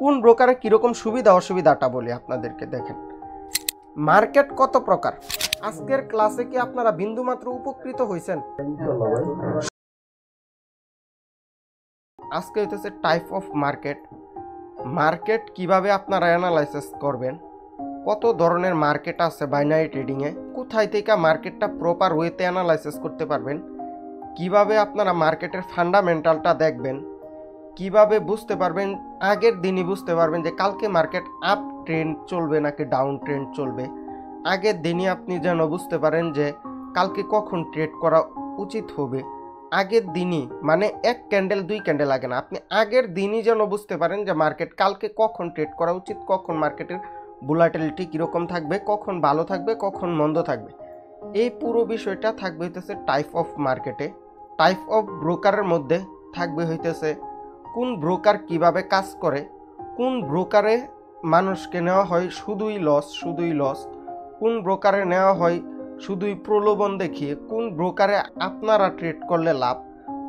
কোন ব্রোকারে কীরকম সুবিধা অসুবিধাটা বলি আপনাদেরকে। দেখেন, মার্কেট কত প্রকার। আজকের ক্লাসে কি আপনারা বিন্দুমাত্র উপকৃত হয়েছেন? আজকে হইতেছে টাইপ অফ মার্কেট। মার্কেট কিভাবে আপনারা অ্যানালাইসিস করবেন, কত ধরনের মার্কেট আছে বাইনারি ট্রেডিংয়ে, কোথায় থেকে মার্কেটটা প্রপার ওয়েতে অ্যানালাইসিস করতে পারবেন, কিভাবে আপনারা মার্কেটের ফান্ডামেন্টালটা দেখবেন, কিভাবে বুঝতে পারবেন, আগের দিনই বুঝতে পারবেন যে কালকে মার্কেট আপ ট্রেন্ড চলবে নাকি ডাউন ট্রেন্ড চলবে। আগের দিনই আপনি যেন বুঝতে পারেন যে কালকে কখন ট্রেড করা উচিত হবে। আগের দিনই, মানে এক ক্যান্ডেল দুই ক্যান্ডেল আগে না, আপনি আগের দিনই যেন বুঝতে পারেন যে মার্কেট কালকে কখন ট্রেড করা উচিত, কখন মার্কেটের ভোলাটিলিটি কীরকম থাকবে, কখন ভালো থাকবে, কখন মন্দ থাকবে। এই পুরো বিষয়টা থাকবে হইতেছে টাইপ অফ মার্কেটে। টাইপ অফ ব্রোকারের মধ্যে থাকবে হইতেছে কোন ব্রোকার কিভাবে কাজ করে, কোন ব্রোকারে মানুষকে নেওয়া হয় শুধুই লস, কোন ব্রোকারে নেওয়া হয় শুধুই প্রলোভন দেখিয়ে, কোন ব্রোকারে আপনারা ট্রেড করলে লাভ,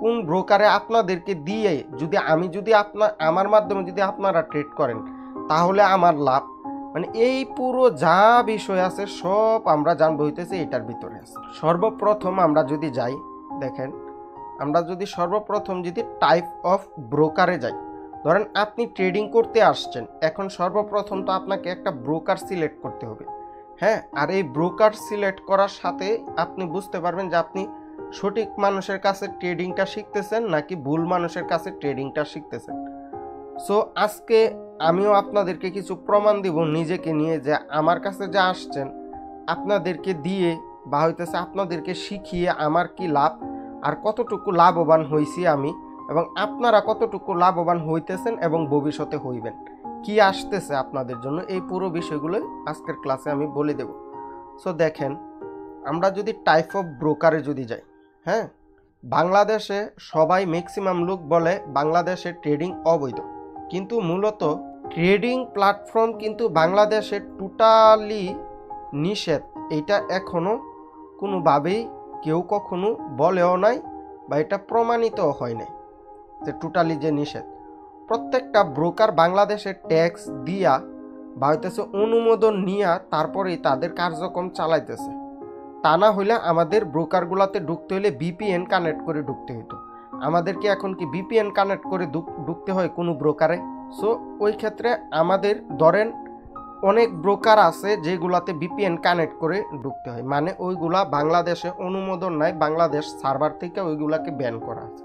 কোন ব্রোকারে আপনাদেরকে দিয়ে যদি আমার মাধ্যমে যদি আপনারা ট্রেড করেন তাহলে আমার লাভ। মানে এই পুরো যা বিষয় আছে সব আমরা জানবো হইতেছে এটার ভিতরে আছে। সর্বপ্রথম আমরা যদি যাই, দেখেন, আমরা যদি সর্বপ্রথম যদি টাইপ অফ ব্রোকারে যাই, ধরেন আপনি ট্রেডিং করতে আসছেন, এখন সর্বপ্রথম তো আপনাকে একটা ব্রোকার সিলেক্ট করতে হবে। হ্যাঁ, আর এই ব্রোকার সিলেক্ট করার সাথে আপনি বুঝতে পারবেন যে আপনি সঠিক মানুষের কাছে ট্রেডিংটা শিখতেছেন নাকি ভুল মানুষের কাছে ট্রেডিংটা শিখতেছেন। সো আজকে আমিও আপনাদেরকে কিছু প্রমাণ দিব নিজেকে নিয়ে, যে আমার কাছে যা আসছেন আপনাদেরকে দিয়ে বা হইতেছে আপনাদেরকে শিখিয়ে আমার কি লাভ আর কতটুকু লাভবান হয়েছি আমি, এবং আপনারা কতটুকু লাভবান হইতেছেন এবং ভবিষ্যতে হইবেন, কি আসতেছে আপনাদের জন্য, এই পুরো বিষয়গুলো আজকের ক্লাসে আমি বলে দেব। সো দেখেন, আমরা যদি টাইপ অফ ব্রোকারে যদি যাই, হ্যাঁ, বাংলাদেশে সবাই ম্যাক্সিমাম লোক বলে বাংলাদেশে ট্রেডিং অবৈধ, কিন্তু মূলত ট্রেডিং প্ল্যাটফর্ম কিন্তু বাংলাদেশে টোটালি নিষেধ। এটা এখনও কোনোভাবেই কেউ কখনো বলেও নাই বা এটা প্রমাণিতও হয় নাই যে টোটালি যে নিষেধ। প্রত্যেকটা ব্রোকার বাংলাদেশে ট্যাক্স দিয়া বা হইতেছে অনুমোদন নিয়া তারপরেই তাদের কার্যক্রম চালাইতেছে। তা না হইলে আমাদের ব্রোকারগুলোতে ঢুকতে হলে বিপিএন কানেক্ট করে ঢুকতে হতো। আমাদেরকে এখন কি বিপিএন কানেক্ট করে ঢুকতে হয় কোনো ব্রোকারে? সো ওই ক্ষেত্রে আমাদের ধরেন অনেক ব্রোকার আছে যেগুলাতে বিপিএন কানেক্ট করে ঢুকতে হয়, মানে ওইগুলা বাংলাদেশে অনুমোদন নাই, বাংলাদেশ সার্ভার থেকে ওইগুলাকে ব্যান করা আছে।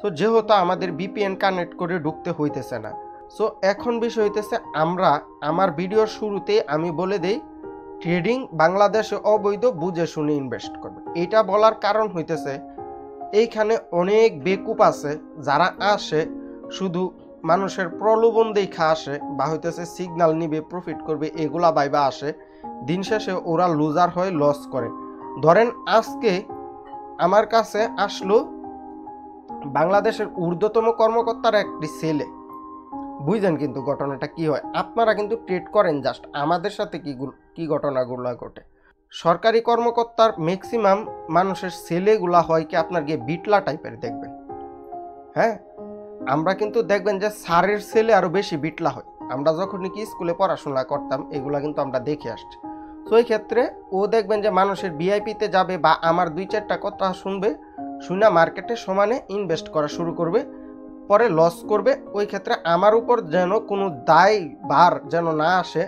সো যেহেতু আমাদের বিপিএন কানেক্ট করে ঢুকতে হইতেছে না। সো এখন বিষয় হইতেছে, আমার ভিডিওর শুরুতে আমি বলে দেই ট্রেডিং বাংলাদেশে অবৈধ, বুঝে শুনে ইনভেস্ট করবে। এটা বলার কারণ হইতেছে এইখানে অনেক বেকুপ আছে যারা আসে শুধু মানুষের প্রলোভন দেখা আসে বা হইতেছে সিগন্যাল নিবে প্রফিট করবে এগুলা বাইবা আসে, দিন শেষে ওরা লুজার হয়ে লস করে। ধরেন আজকে আমার কাছে আসলো বাংলাদেশের ঊর্ধ্বতম কর্মকর্তার একটি ছেলে, বুঝলেন কিন্তু ঘটনাটা কি হয়। আপনারা কিন্তু ট্রেড করেন, জাস্ট আমাদের সাথে কি ঘটনাগুলো ঘটে। সরকারি কর্মকর্তার ম্যাক্সিমাম মানুষের ছেলেগুলা হয় কি আপনার গিয়ে বিটলা টাইপের দেখবেন। হ্যাঁ, আমরা কিন্তু দেখবেন যে স্যারের ছেলে আরও বেশি বিটলা হয়। আমরা যখন কি স্কুলে পড়াশোনা করতাম এগুলা কিন্তু আমরা দেখে আসছি। তো এই ক্ষেত্রে ও দেখবেন যে মানুষের ভিআইপিতে যাবে বা আমার দুই চারটা কথা শুনবে, শুনে মার্কেটে সমানে ইনভেস্ট করা শুরু করবে, পরে লস করবে। ওই ক্ষেত্রে আমার উপর যেন কোনো দায় ভার যেন না আসে,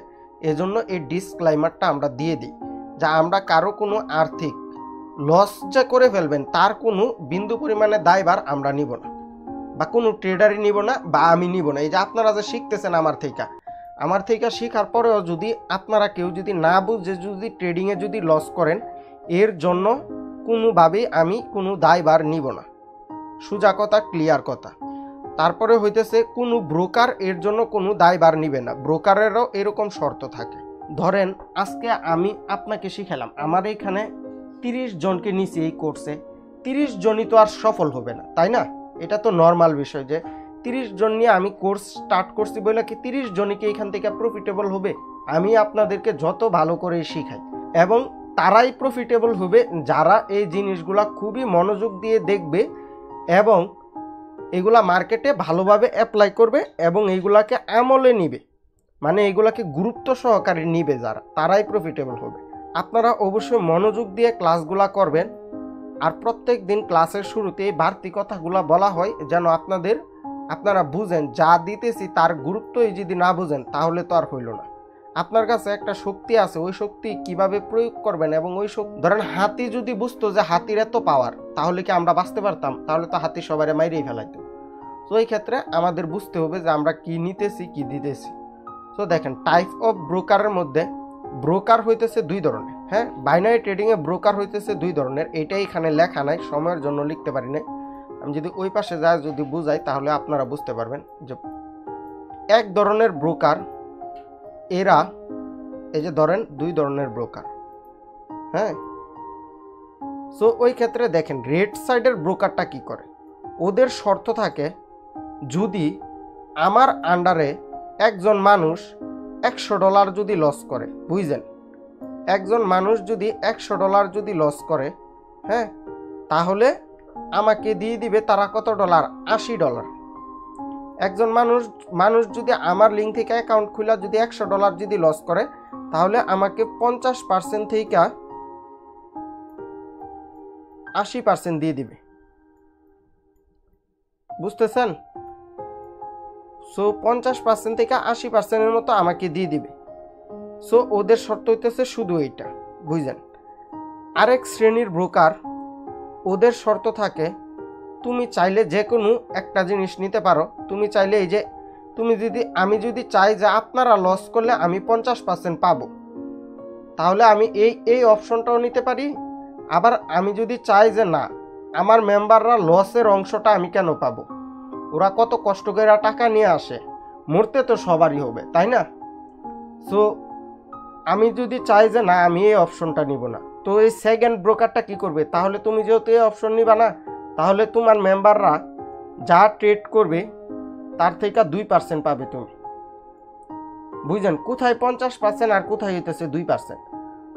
এজন্য এই ডিসক্লাইমারটা আমরা দিয়ে দিই যা আমরা কারো কোনো আর্থিক লস যে করে ফেলবেন তার কোনো বিন্দু পরিমাণে দায়ভার আমরা নিব না, বা কোনো ট্রেডারই নিব না, বা আমি নিব না। এই যে আপনারা যে শিখতেছেন আমার থেকে শেখার পরেও যদি আপনারা কেউ যদি না বুঝে যদি ট্রেডিংয়ে যদি লস করেন, এর জন্য কোনোভাবেই আমি কোনো দায়ভার নিব না। সোজা কথা, ক্লিয়ার কথা। তারপরে হইতেছে কোনো ব্রোকার এর জন্য কোনো দায়ভার নিবে না, ব্রোকারেরও এরকম শর্ত থাকে। ধরেন আজকে আমি আপনাকে শিখালাম, আমার এখানে 30 জনকে নিছি এই কোর্সে, 30 জনই তো আর সফল হবে না, তাই না? এটা তো নর্মাল বিষয় যে 30 জন নিয়ে আমি কোর্স স্টার্ট করছি বলে কি 30 জনই কি এখান থেকে প্রফিটেবল হবে? আমি আপনাদেরকে যত ভালো করে শিখাই, এবং তারাই প্রফিটেবল হবে যারা এই জিনিসগুলা খুবই মনোযোগ দিয়ে দেখবে এবং এগুলা মার্কেটে ভালোভাবে অ্যাপ্লাই করবে এবং এইগুলাকে আমলে নিবে, মানে এগুলাকে গুরুত্ব সহকারে নিবে যারা, তারাই প্রফিটেবল হবে। আপনারা অবশ্যই মনোযোগ দিয়ে ক্লাসগুলা করবেন। আর প্রত্যেক দিন ক্লাসের শুরুতে এই বাড়তি কথাগুলো বলা হয় যেন আপনারা বুঝেন, যা দিতেছি তার গুরুত্বই যদি না বুঝেন তাহলে তো আর হইল না। আপনার কাছে একটা শক্তি আছে, ওই শক্তি কিভাবে প্রয়োগ করবেন এবং ওই শক্তি, ধরেন হাতি যদি বুঝতো যে হাতির এত পাওয়ার, তাহলে কি আমরা বাঁচতে পারতাম? তাহলে তো হাতি সবাই মাইরেই ফেলাইতো। তো এই ক্ষেত্রে আমাদের বুঝতে হবে যে আমরা কি নিতেছি কি দিতেছি। তো দেখেন, টাইপ অফ ব্রোকারের মধ্যে ব্রোকার হইতেছে দুই ধরনের। হ্যাঁ, বাইনারি ট্রেডিংয়ে ব্রোকার হইতেছে দুই ধরনের। এইটাই এখানে লেখা নাই, সময়ের জন্য লিখতে পারি নাই। আমি যদি ওই পাশে যাই যদি বুঝাই তাহলে আপনারা বুঝতে পারবেন যে এক ধরনের ব্রোকার, এরা এই যে ধরেন দুই ধরনের ব্রোকার। হ্যাঁ, সো ওই ক্ষেত্রে দেখেন রেড সাইডের ব্রোকারটা কি করে, ওদের শর্ত থাকে যদি আমার আন্ডারে একজন মানুষ $100 যদি লস করে, বুঝছেন, একজন মানুষ যদি $100 যদি লস করে, হ্যাঁ, তাহলে আমাকে দিয়ে দিবে তারা কত ডলার? $80। একজন মানুষ যদি আমার লিঙ্ক থেকে অ্যাকাউন্ট খুলে যদি $100 যদি লস করে, তাহলে আমাকে 50% থেকে 80% দিয়ে দিবে। বুঝতেছেন? সো 50% থেকে 80%-এর মতো আমাকে দিয়ে দিবে। সো ওদের শর্ত হইতেছে শুধু এইটা, বুঝলেন। আরেক শ্রেণীর ব্রোকার, ওদের শর্ত থাকে তুমি চাইলে যে কোনো একটা জিনিস নিতে পারো। তুমি চাইলে এই যে আমি যদি চাই যে আপনারা লস করলে আমি 50% পাবো, তাহলে আমি এই অপশনটাও নিতে পারি। আবার আমি যদি চাই যে না, আমার মেম্বাররা লসের অংশটা আমি কেন পাবো, ওরা কত কষ্ট করে টাকা নিয়ে আসে, মরতে তো সবারই হবে, তাই না? সো আমি যদি চাই যে না, আমি এই অপশনটা নিব না, তো এই সেকেন্ড ব্রোকারটা কি করবে? তাহলে তুমি যেহেতু এই অপশন নিবা না, তাহলে তোমার মেম্বাররা যা ট্রেড করবে তার থেকে 2% পাবে তুমি। বুঝলেন কোথায় 50% আর কোথায় হইতেছে 2%।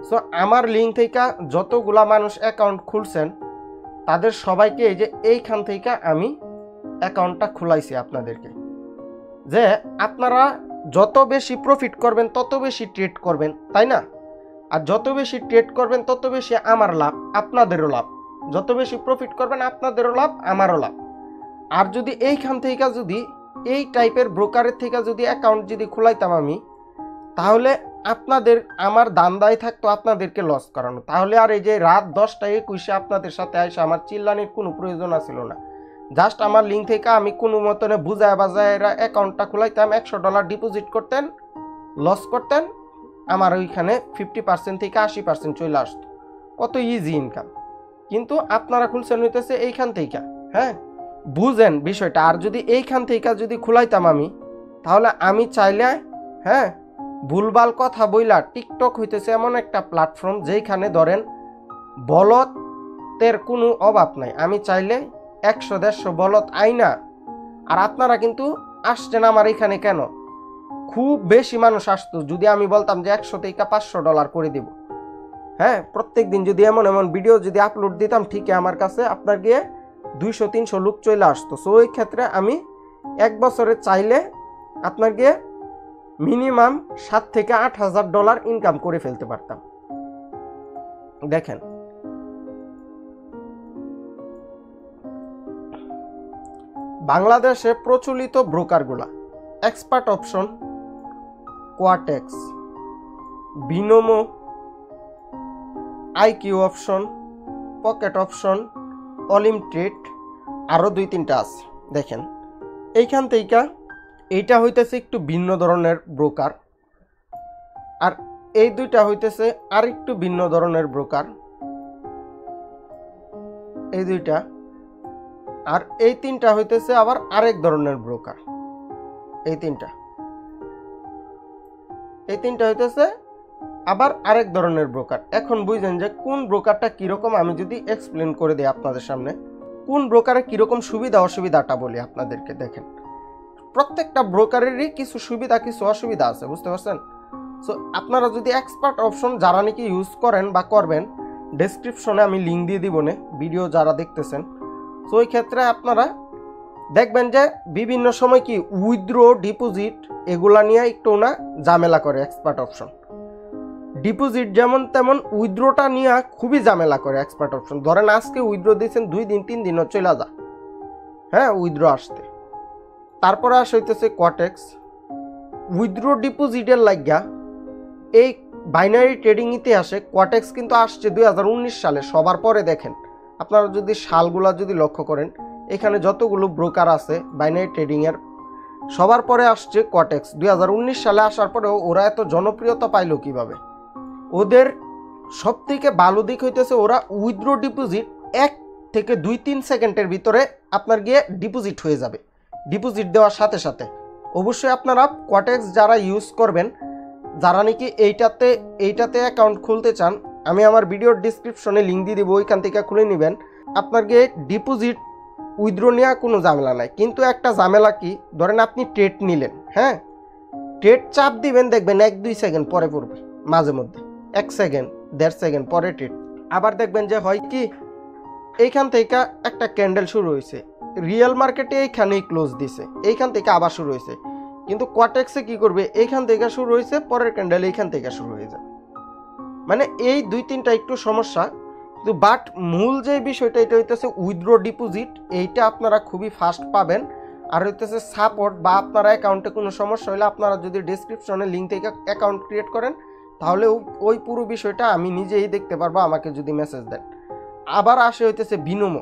সো আমার লিঙ্ক থেকে যতগুলা মানুষ অ্যাকাউন্ট খুলছেন তাদের সবাইকে এই যে এইখান থেকে আমি অ্যাকাউন্টটা খুলাইছি আপনাদেরকে, যে আপনারা যত বেশি প্রফিট করবেন তত বেশি ট্রেড করবেন, তাই না? আর যত বেশি ট্রেড করবেন তত বেশি আমার লাভ, আপনাদেরও লাভ। যত বেশি প্রফিট করবেন আপনাদেরও লাভ, আমারও লাভ। আর যদি এইখান থেকে যদি এই টাইপের ব্রোকারের থেকে যদি অ্যাকাউন্ট যদি খুলাইতাম আমি, তাহলে আমার দান্দায় থাকতো আপনাদেরকে লস করানো। তাহলে আর এই যে রাত 10টা-21 আপনাদের সাথে আইসা আমার চিল্লানির কোনো প্রয়োজন ছিল না। জাস্ট আমার লিঙ্ক থেকে আমি কোনো মতনে বুঝায় বাজায় এরা অ্যাকাউন্টটা খুলাইতাম, $100 ডিপোজিট করতেন, লস করতেন, আমার ওইখানে 50% থেকে 80% চলে আসতো। কত ইজি ইনকাম। কিন্তু আপনারা খুলছেন হইতেছে এইখান থেকে। হ্যাঁ, বুঝেন বিষয়টা। আর যদি এইখান থেকে যদি খুলাইতাম আমি, তাহলে আমি চাইলে, হ্যাঁ, ভুলভাল কথা বইলা, টিকটক হইতেছে এমন একটা প্ল্যাটফর্ম যেখানে ধরেন বলতের কোনো অভাব নাই। আমি চাইলে 100-150 বলত আইনা, আর আপনারা কিন্তু আসছেন আমার এখানে কেন? খুব বেশি মানুষ আসতো যদি আমি বলতাম যে $100 থেকে $500 করে দিব। হ্যাঁ, প্রত্যেক দিন যদি এমন ভিডিও যদি আপলোড দিতাম, ঠিকই আমার কাছে আপনার গিয়ে 200-300 লোক চলে আসতো। সো ওই ক্ষেত্রে আমি 1 বছরে চাইলে আপনার গিয়ে মিনিমাম $7,000 থেকে $8,000 ইনকাম করে ফেলতে পারতাম। দেখেন, বাংলাদেশে প্রচলিত ব্রোকারগুলা expert option, Quotex, Binomo, IQ option, pocket option, Olymp trade, আরও 2-3টা আছে। দেখেন এইখান থেকে এইটা হইতেছে একটু ভিন্ন ধরনের ব্রোকার, আর এই দুইটা হইতেছে আর একটু ভিন্ন ধরনের ব্রোকার, এই দুইটা। আর এই 3টা হইতেছে আবার আরেক ধরনের ব্রোকার। এই 3টা হইতেছে আবার আরেক ধরনের ব্রোকার। এখন বুঝলেন যে কোন ব্রোকারটা কিরকম। আমি যদি এক্সপ্লেন করে দিই আপনাদের সামনে কোন ব্রোকারে কিরকম সুবিধা অসুবিধাটা বলি আপনাদেরকে। দেখেন, প্রত্যেকটা ব্রোকারেরই কিছু সুবিধা কিছু অসুবিধা আছে, বুঝতে পারছেন? সো আপনারা যদি এক্সপার্ট অপশন যারা নাকি ইউজ করেন বা করবেন, ডেসক্রিপশনে আমি লিঙ্ক দিয়ে দিব না, ভিডিও যারা দেখতেছেন। সো ওই ক্ষেত্রে আপনারা দেখবেন যে বিভিন্ন সময় কি উইথড্র ডিপোজিট এগুলা নিয়ে একটু না ঝামেলা করে এক্সপার্ট অপশন। ডিপোজিট যেমন তেমন উইথড্রটা নিয়ে খুবই ঝামেলা করে এক্সপার্ট অপশন। ধরেন আজকে উইথড্র দিয়েছেন 2 দিন 3 দিনও চলে যা, হ্যাঁ উইথড্র আসতে। তারপরে আসে হইতেছে কটেক্স। উইথড্র ডিপোজিটের লাগিয়া এই বাইনারি ট্রেডিং ইতিহাসে কটেক্স কিন্তু আসছে 2019 সালে। সবার পরে দেখেন আপনারা যদি সালগুলা যদি লক্ষ্য করেন, এখানে যতগুলো ব্রোকার আছে বাইনারি ট্রেডিংয়ের সবার পরে আসছে কটেক্স। 2019 সালে আসার পরেও ওরা এত জনপ্রিয়তা পাইল কিভাবে? ওদের সব থেকে ভালো দিক হইতেছে ওরা উইথড্র ডিপোজিট 1 থেকে 2-3 সেকেন্ডের ভিতরে আপনার গিয়ে ডিপোজিট হয়ে যাবে। ডিপোজিট দেওয়ার সাথে সাথে অবশ্যই আপনারা কটেক্স যারা ইউজ করবেন, যারা নাকি এইটাতে অ্যাকাউন্ট খুলতে চান, আমি আমার ভিডিওর ডিসক্রিপশনে লিঙ্ক দিয়ে দেবো, ওইখান থেকে খুলে নেবেন। আপনার গিয়ে ডিপোজিট উইথড্র নেওয়া কোনো ঝামেলা নাই। কিন্তু একটা ঝামেলা কি, ধরেন আপনি ট্রেড নিলেন, হ্যাঁ ট্রেড চাপ দিবেন, দেখবেন 1-2 সেকেন্ড পরে পড়বে, মাঝে মধ্যে 1 সেকেন্ড 1.5 সেকেন্ড পরে ট্রেড। আবার দেখবেন যে হয় কি এইখান থেকে একটা ক্যান্ডেল শুরু হয়েছে, রিয়েল মার্কেটে এইখানেই ক্লোজ দিছে, এইখান থেকে আবার শুরু হয়েছে। কিন্তু কোয়াটেক্সে কি করবে, এইখান থেকে শুরু হয়েছে, পরের ক্যান্ডেল এইখান থেকে শুরু হয়ে যাবে। মানে এই 2-3টা একটু সমস্যা, কিন্তু বাট মূল যে বিষয়টা এটা হইতেছে উইথড্র ডিপোজিট, এইটা আপনারা খুবই ফাস্ট পাবেন। আর হইতেছে সাপোর্ট বা আপনারা অ্যাকাউন্টে কোনো সমস্যা হলে আপনারা যদি ডিসক্রিপশনে লিঙ্ক থেকে অ্যাকাউন্ট ক্রিয়েট করেন, তাহলে ওই পুরো বিষয়টা আমি নিজেই দেখতে পারবো আমাকে যদি মেসেজ দেন। আবার আসে হইতেছে বিনোমো।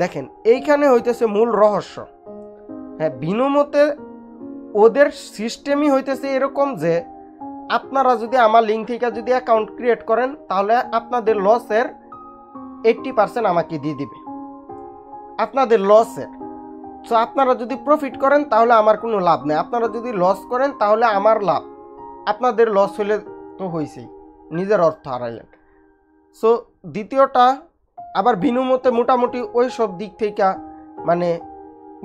দেখেন এইখানে হইতেছে মূল রহস্য। হ্যাঁ বিনোমোতে ওদের সিস্টেমই হইতেছে এরকম যে আপনারা যদি আমার লিঙ্ক থেকে যদি অ্যাকাউন্ট ক্রিয়েট করেন, তাহলে আপনাদের লসের 80% আমাকে দিয়ে দিবে, আপনাদের লসের। সো আপনারা যদি প্রফিট করেন তাহলে আমার কোনো লাভ নেই, আপনারা যদি লস করেন তাহলে আমার লাভ। আপনাদের লস হলে তো হয়েছেই, নিজের অর্থ হারাইলেন। সো দ্বিতীয়টা আবার বিনোমোতে মোটামুটি ওই সব দিক থেকে মানে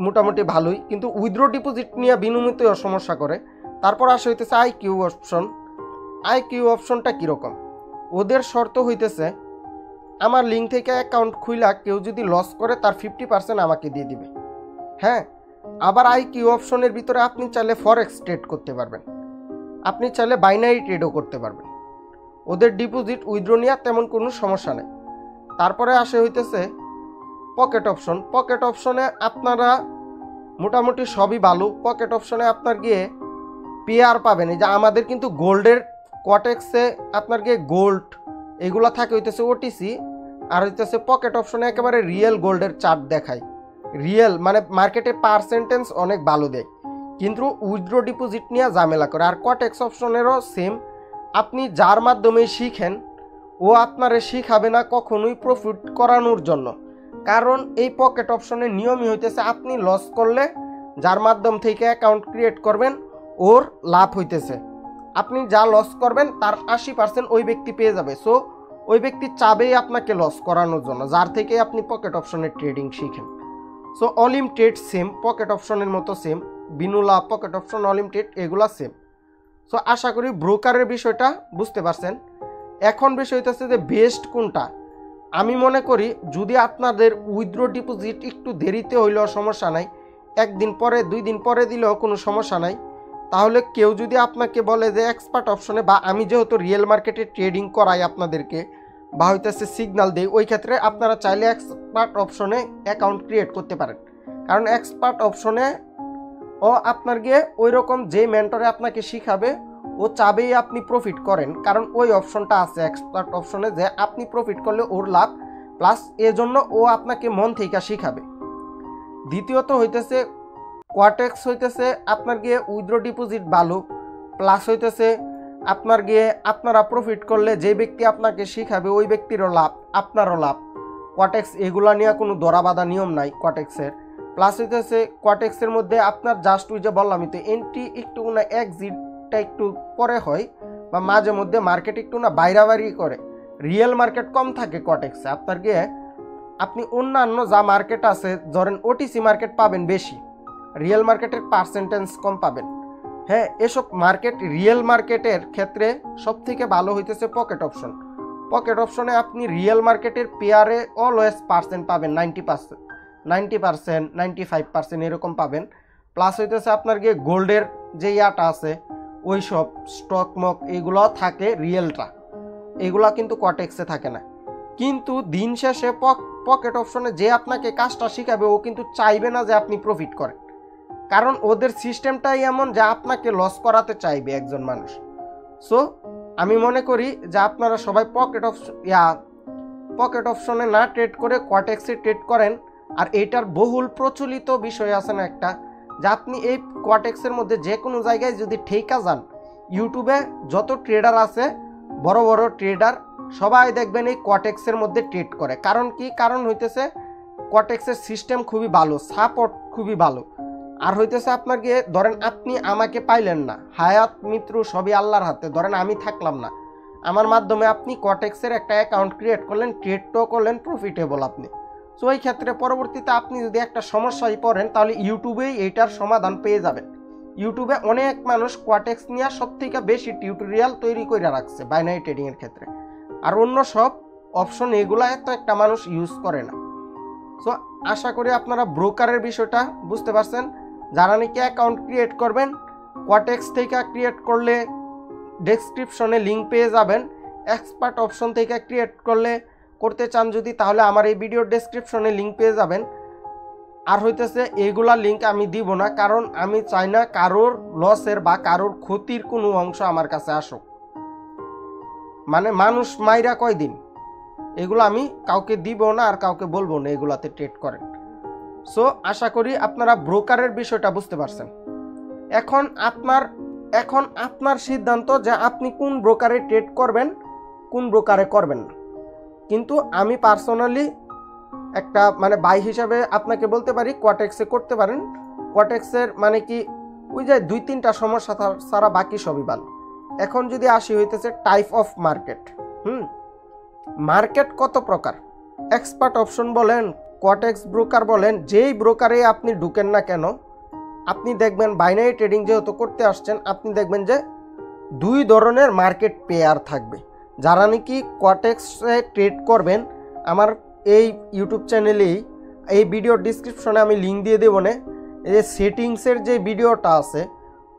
মোটামুটি ভালোই, কিন্তু উইথড্র ডিপোজিট নিয়ে বিনোমোতেও সমস্যা করে। তারপর আসে হইতেছে আইকিউ অপশন। আইকিউ অপশনটা কীরকম, ওদের শর্ত হইতেছে আমার লিঙ্ক থেকে অ্যাকাউন্ট খুইলা কেউ যদি লস করে তার 50% আমাকে দিয়ে দিবে। হ্যাঁ আবার আইকিউ অপশনের ভিতরে আপনি চাইলে ফরেক্স ট্রেড করতে পারবেন, আপনি চাইলে বাইনারি ট্রেডও করতে পারবেন। ওদের ডিপোজিট উইথড্র নিয়ে তেমন কোনো সমস্যা নেই। তারপরে আসে হইতেছে পকেট অপশন। পকেট অপশনে আপনারা মোটামুটি সবই ভালো। পকেট অপশনে আপনার গিয়ে পেয়ার পাবেন, এই যে আমাদের কিন্তু গোল্ডের কোয়াটেক্সে আপনার গিয়ে গোল্ড এগুলো থাকে হইতেছে ওটিসি, আর হইতেছে পকেট অপশনে একেবারে রিয়েল গোল্ডের চার্ট দেখায়, রিয়েল মানে মার্কেটে পার্সেন্টেজ অনেক ভালো দেয়, কিন্তু উইথড্র ডিপোজিট নিয়ে ঝামেলা করে। আর কোয়াটেক্স অপশনেরও সেম, আপনি যার মাধ্যমে শিখেন ও আপনারে শিখাবে না কখনোই প্রফিট করানোর জন্য। কারণ এই পকেট অপশনের নিয়মই হইতেছে আপনি লস করলে যার মাধ্যম থেকে অ্যাকাউন্ট ক্রিয়েট করবেন ওর লাভ হইতেছে, আপনি যা লস করবেন তার 80% ওই ব্যক্তি পেয়ে যাবে। সো ওই ব্যক্তি চাবেই আপনাকে লস করানোর জন্য, যার থেকে আপনি পকেট অপশনের ট্রেডিং শিখেন। সো অলিম ট্রেড সেম, পকেট অপশনের মতো same, বিনুলা pocket option Olymp trade এগুলা সেম। সো আশা করি ব্রোকারের বিষয়টা বুঝতে পারছেন। এখন বিষয় হইতেছে যে বেস্ট কোনটা। আমি মনে করি যদি আপনাদের উইথড্র ডিপোজিট একটু দেরিতে হইলেও সমস্যা নাই, 1 দিন পরে 2 দিন পরে দিলেও কোনো সমস্যা নাই, তাহলে কেউ যদি আপনাকে বলে যে এক্সপার্ট অপশনে, বা আমি যেহেতু রিয়েল মার্কেটে ট্রেডিং করাই আপনাদেরকে বা হইতেছে সিগন্যাল দেই, ওই ক্ষেত্রে আপনারা চাইলে এক্সপার্ট অপশনে অ্যাকাউন্ট ক্রিয়েট করতে পারেন। কারণ এক্সপার্ট অপশনে ও আপনার গিয়ে ওই রকম যে মেন্টরে আপনাকে শিখাবে ও চাবেই আপনি প্রফিট করেন, কারণ ওই অপশনটা আছে এক্সপার্ট অপশনে যে আপনি প্রফিট করলে ওর লাভ, প্লাস এজন্য ও আপনাকে মন থেকে শিখাবে। দ্বিতীয়ত হইতেছে কোয়াটেক্স হইতেছে আপনার গিয়ে উইথড্র ডিপোজিট ভালো, প্লাস হইতেছে আপনার গিয়ে আপনারা প্রফিট করলে যে ব্যক্তি আপনাকে শিখাবে ওই ব্যক্তিরও লাভ, আপনারও লাভ। কোয়াটেক্স এগুলা নিয়ে কোনো দরাবাধা নিয়ম নাই কোয়াটেক্সের। প্লাস হইতেছে কোয়াটেক্সের মধ্যে আপনার জাস্ট ওই যে বললামই তো এন্ট্রি একটু না এক্সিটটা একটু পরে হয়, বা মাঝে মধ্যে মার্কেট একটু না বাইরাবাড়ি করে, রিয়েল মার্কেট কম থাকে কোয়াটেক্সে। আপনার গিয়ে আপনি অন্যান্য যা মার্কেট আছে ধরেন ওটিসি মার্কেট পাবেন বেশি, রিয়েল মার্কেটের পার্সেন্টেজ কম পাবেন। হ্যাঁ এসব মার্কেট রিয়েল মার্কেটের ক্ষেত্রে সবথেকে ভালো হইতেছে পকেট অপশন। পকেট অপশনে আপনি রিয়েল মার্কেটের পেয়ারে অলওয়েজ পার্সেন্ট পাবেন 90%, 90%, 95% এরকম পাবেন। প্লাস হইতেছে আপনার গিয়ে গোল্ডের যে ইয়াটা আছে ওই সব স্টক মক এগুলো থাকে রিয়েলটা, এগুলা কিন্তু কোয়াটেক্সে থাকে না। কিন্তু দিন শেষে পকেট অপশনে যে আপনাকে কাজটা শিখাবে ও কিন্তু চাইবে না যে আপনি প্রফিট করেন, কারণ ওদের সিস্টেমটাই এমন যে আপনাকে লস করাতে চাইবে একজন মানুষ। সো আমি মনে করি যে আপনারা সবাই পকেট অপশনে না ট্রেড করে কোয়াটেক্সে ট্রেড করেন। আর এইটার বহুল প্রচলিত বিষয় আছে না একটা, যে আপনি এই কোয়াটেক্সের মধ্যে যে কোনো জায়গায় যদি ঠেকা যান, ইউটিউবে যত ট্রেডার আছে বড় বড় ট্রেডার সবাই দেখবেন এই কোয়াটেক্সের মধ্যে ট্রেড করে। কারণ কি? কারণ হইতেছে কোয়াটেক্সের সিস্টেম খুবই ভালো, সাপোর্ট খুবই ভালো। আর হইতেছে আপনার গিয়ে ধরেন আপনি আমাকে পাইলেন না, হায়াত মৃত্যু সবই আল্লাহর হাতে, ধরেন আমি থাকলাম না, আমার মাধ্যমে আপনি কোয়াটেক্সের একটা অ্যাকাউন্ট ক্রিয়েট করলেন, ট্রেডও করলেন, প্রফিটেবল আপনি। সো এই ক্ষেত্রে পরবর্তীতে আপনি যদি একটা সমস্যায় পড়েন তাহলে ইউটিউবেই এইটার সমাধান পেয়ে যাবেন। ইউটিউবে অনেক মানুষ কোয়াটেক্স নিয়ে সবথেকে বেশি টিউটোরিয়াল তৈরি করে রাখছে বাইনারি ট্রেডিংয়ের ক্ষেত্রে। আর অন্য সব অপশন এগুলা এত একটা মানুষ ইউজ করে না। সো আশা করি আপনারা ব্রোকারের বিষয়টা বুঝতে পারছেন। যারা নাকি অ্যাকাউন্ট ক্রিয়েট করবেন, কোয়াটেক্স থেকে ক্রিয়েট করলে ডেসক্রিপশনে লিঙ্ক পেয়ে যাবেন। এক্সপার্ট অপশন থেকে ক্রিয়েট করতে চান যদি, তাহলে আমার এই ভিডিওর ডেসক্রিপশনে লিঙ্ক পেয়ে যাবেন। আর হইতেছে এইগুলা লিঙ্ক আমি দিব না, কারণ আমি চাই না কারোর লসের বা কারোর ক্ষতির কোনো অংশ আমার কাছে আসুক। মানে মানুষ মাইরা কয়দিন, এগুলো আমি কাউকে দিব না আর কাউকে বলবো না এগুলাতে ট্রেড করেন। সো আশা করি আপনারা ব্রোকারের বিষয়টা বুঝতে পারছেন। এখন আপনার সিদ্ধান্ত যে আপনি কোন ব্রোকারে ট্রেড করবেন, কোন ব্রোকারে করবেন না। কিন্তু আমি পার্সোনালি একটা বাই হিসাবে আপনাকে বলতে পারি কোয়াটেক্সে করতে পারেন। কোয়াটেক্সের মানে কি ওই যে 2-3টা সমস্যা ছাড়া বাকি সবই ভালো। এখন যদি আসি হইতেছে টাইপ অফ মার্কেট। মার্কেট কত প্রকার, এক্সপার্ট অপশন বলেন, কোয়াটেক্স ব্রোকার বলেন, যেই ব্রোকারে আপনি ঢুকেন না কেন, আপনি দেখবেন বাইনারি ট্রেডিং যেহেতু করতে আসছেন, আপনি দেখবেন যে 2 ধরনের মার্কেট পেয়ার থাকবে। যারা নাকি কোয়াটেক্সে ট্রেড করবেন, আমার এই ইউটিউব চ্যানেলেই এই ভিডিওর ডিসক্রিপশনে আমি লিঙ্ক দিয়ে দেবো না, এই যে সেটিংসের যে ভিডিওটা আছে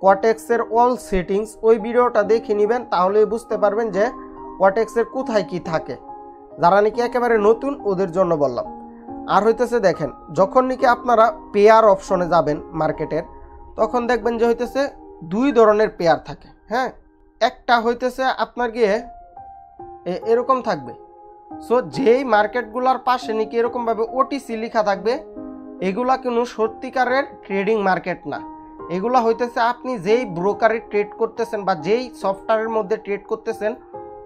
কোয়াটেক্সের অল সেটিংস, ওই ভিডিওটা দেখে নেবেন, তাহলে বুঝতে পারবেন যে কোয়াটেক্সের কোথায় কি থাকে। যারা নাকি একেবারে নতুন ওদের জন্য বললাম। আর হইতেছে দেখেন, যখন নাকি আপনারা পেয়ার অপশনে যাবেন মার্কেটের, তখন দেখবেন যে হইতেছে 2 ধরনের পেয়ার থাকে। হ্যাঁ, একটা হইতেছে আপনার গিয়ে এরকম থাকবে। সো যেই মার্কেটগুলোর পাশে নাকি এরকমভাবে ওটিসি লেখা থাকবে, এগুলা কোনো সত্যিকারের ট্রেডিং মার্কেট না। এগুলা হইতেছে আপনি যেই ব্রোকারে ট্রেড করতেছেন বা যেই সফটওয়্যারের মধ্যে ট্রেড করতেছেন,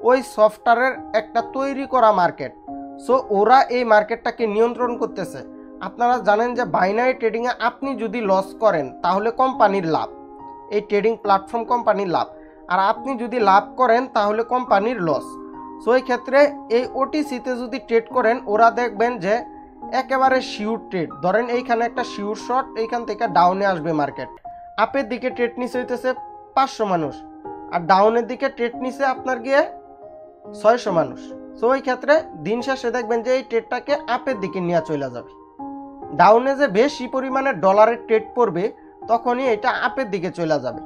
ওই সফটওয়্যারের একটা তৈরি করা মার্কেট। সো ওরা এই মার্কেটটাকে নিয়ন্ত্রণ করতেছে। আপনারা জানেন যে বাইনারি ট্রেডিংয়ে আপনি যদি লস করেন তাহলে কোম্পানির লাভ, এই ট্রেডিং প্ল্যাটফর্ম কোম্পানির লাভ, আর আপনি যদি লাভ করেন তাহলে কোম্পানির লস। সো এই ক্ষেত্রে এই ওটিসিতে যদি ট্রেড করেন, ওরা দেখবেন যে একেবারে শিওর ট্রেড। ধরেন এইখানে একটা শিওর শট, এইখান থেকে ডাউনে আসবে মার্কেট, আপের দিকে ট্রেড নিচে হইতেছে 500 মানুষ, আর ডাউনের দিকে ট্রেড নিচে আপনার গিয়ে 600 মানুষ। সো ওই ক্ষেত্রে দিন শেষে দেখবেন যে এই ট্রেডটাকে আপের দিকে নিয়ে চলে যাবে। ডাউনে যে বেশি পরিমাণে ডলারের ট্রেড পড়বে, তখনই এটা আপের দিকে চলে যাবে।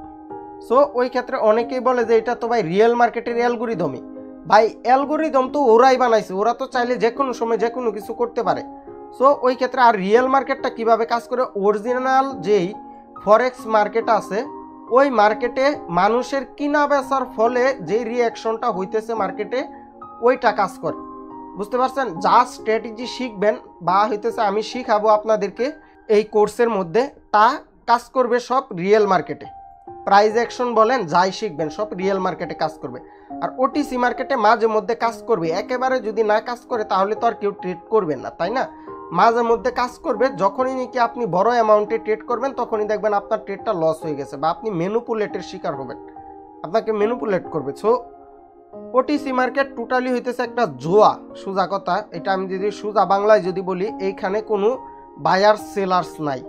সো ওই ক্ষেত্রে অনেকেই বলে যে এটা তো ভাই রিয়েল মার্কেটের অ্যালগরিদমই। ভাই অ্যালগরিদম তো ওরাই বানাইছে, ওরা তো চাইলে যে কোনো সময় যে কোনো কিছু করতে পারে। সো ওই ক্ষেত্রে আর রিয়েল মার্কেটটা কিভাবে কাজ করে, অরিজিনাল যেই ফরেক্স মার্কেট আছে, ওই মার্কেটে মানুষের কিনা বেচার ফলে যেই রিয়াকশনটা হইতেছে মার্কেটে, ওইটা কাজ করে। বুঝতে পারছেন? যা স্ট্র্যাটেজি শিখবেন বা হইতেছে আমি শিখাবো আপনাদেরকে এই কোর্সের মধ্যে, তা কাজ করবে সব রিয়েল মার্কেটে। প্রাইস অ্যাকশন বলেন, যাই শিখবেন সব রিয়েল মার্কেটে কাজ করবে। আর ওটিসি মার্কেটে মাঝে মধ্যে কাজ করবে, একেবারে যদি না কাজ করে তাহলে তো আর কেউ ট্রেড করবেন না, তাই না? মাঝে মধ্যে কাজ করবে। যখনই নাকি আপনি বড় অ্যামাউন্টে ট্রেড করবেন, তখনই দেখবেন আপনার ট্রেডটা লস হয়ে গেছে বা আপনি ম্যানিপুলেটের শিকার হবেন, আপনাকে ম্যানিপুলেট করবে। সো ওটিসি মার্কেট টোটালি হইতেছে একটা জোয়া, সোজা কথা। এটা আমি যদি সোজা বাংলায় যদি বলি, এইখানে কোনো বায়ার সেলার্স নাই,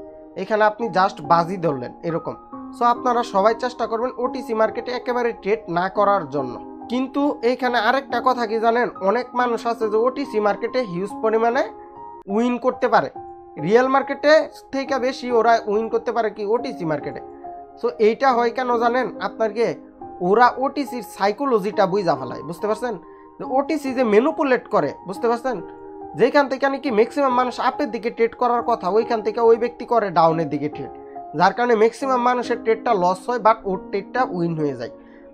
এখানে আপনি জাস্ট বাজি ধরলেন এরকম। সো আপনারা সবাই চেষ্টা করবেন ওটিসি মার্কেটে একেবারে ট্রেড না করার জন্য। কিন্তু এইখানে আরেকটা কথা কি জানেন, অনেক মানুষ আছে যে ওটিসি মার্কেটে হিউজ পরিমাণে উইন করতে পারে, রিয়েল মার্কেটে থেকে বেশি ওরা উইন করতে পারে কি ওটিসি মার্কেটে। সো এইটা হয় কেন জানেন, আপনাকে ওরা ওটিসির সাইকোলজিটা বুঝা ফেলায়, বুঝতে পারছেন? ওটিসি যে ম্যানিপুলেট করে, বুঝতে পারছেন? যেখান থেকে নাকি ম্যাক্সিমাম মানুষ আপের দিকে ট্রেড করার কথা, ওইখান থেকে ওই ব্যক্তি করে ডাউনের দিকে ট্রেড, যার কারণে ম্যাক্সিমাম মানুষের ট্রেডটা লস হয়, বাট ওর ট্রেডটা উইন হয়ে যায়।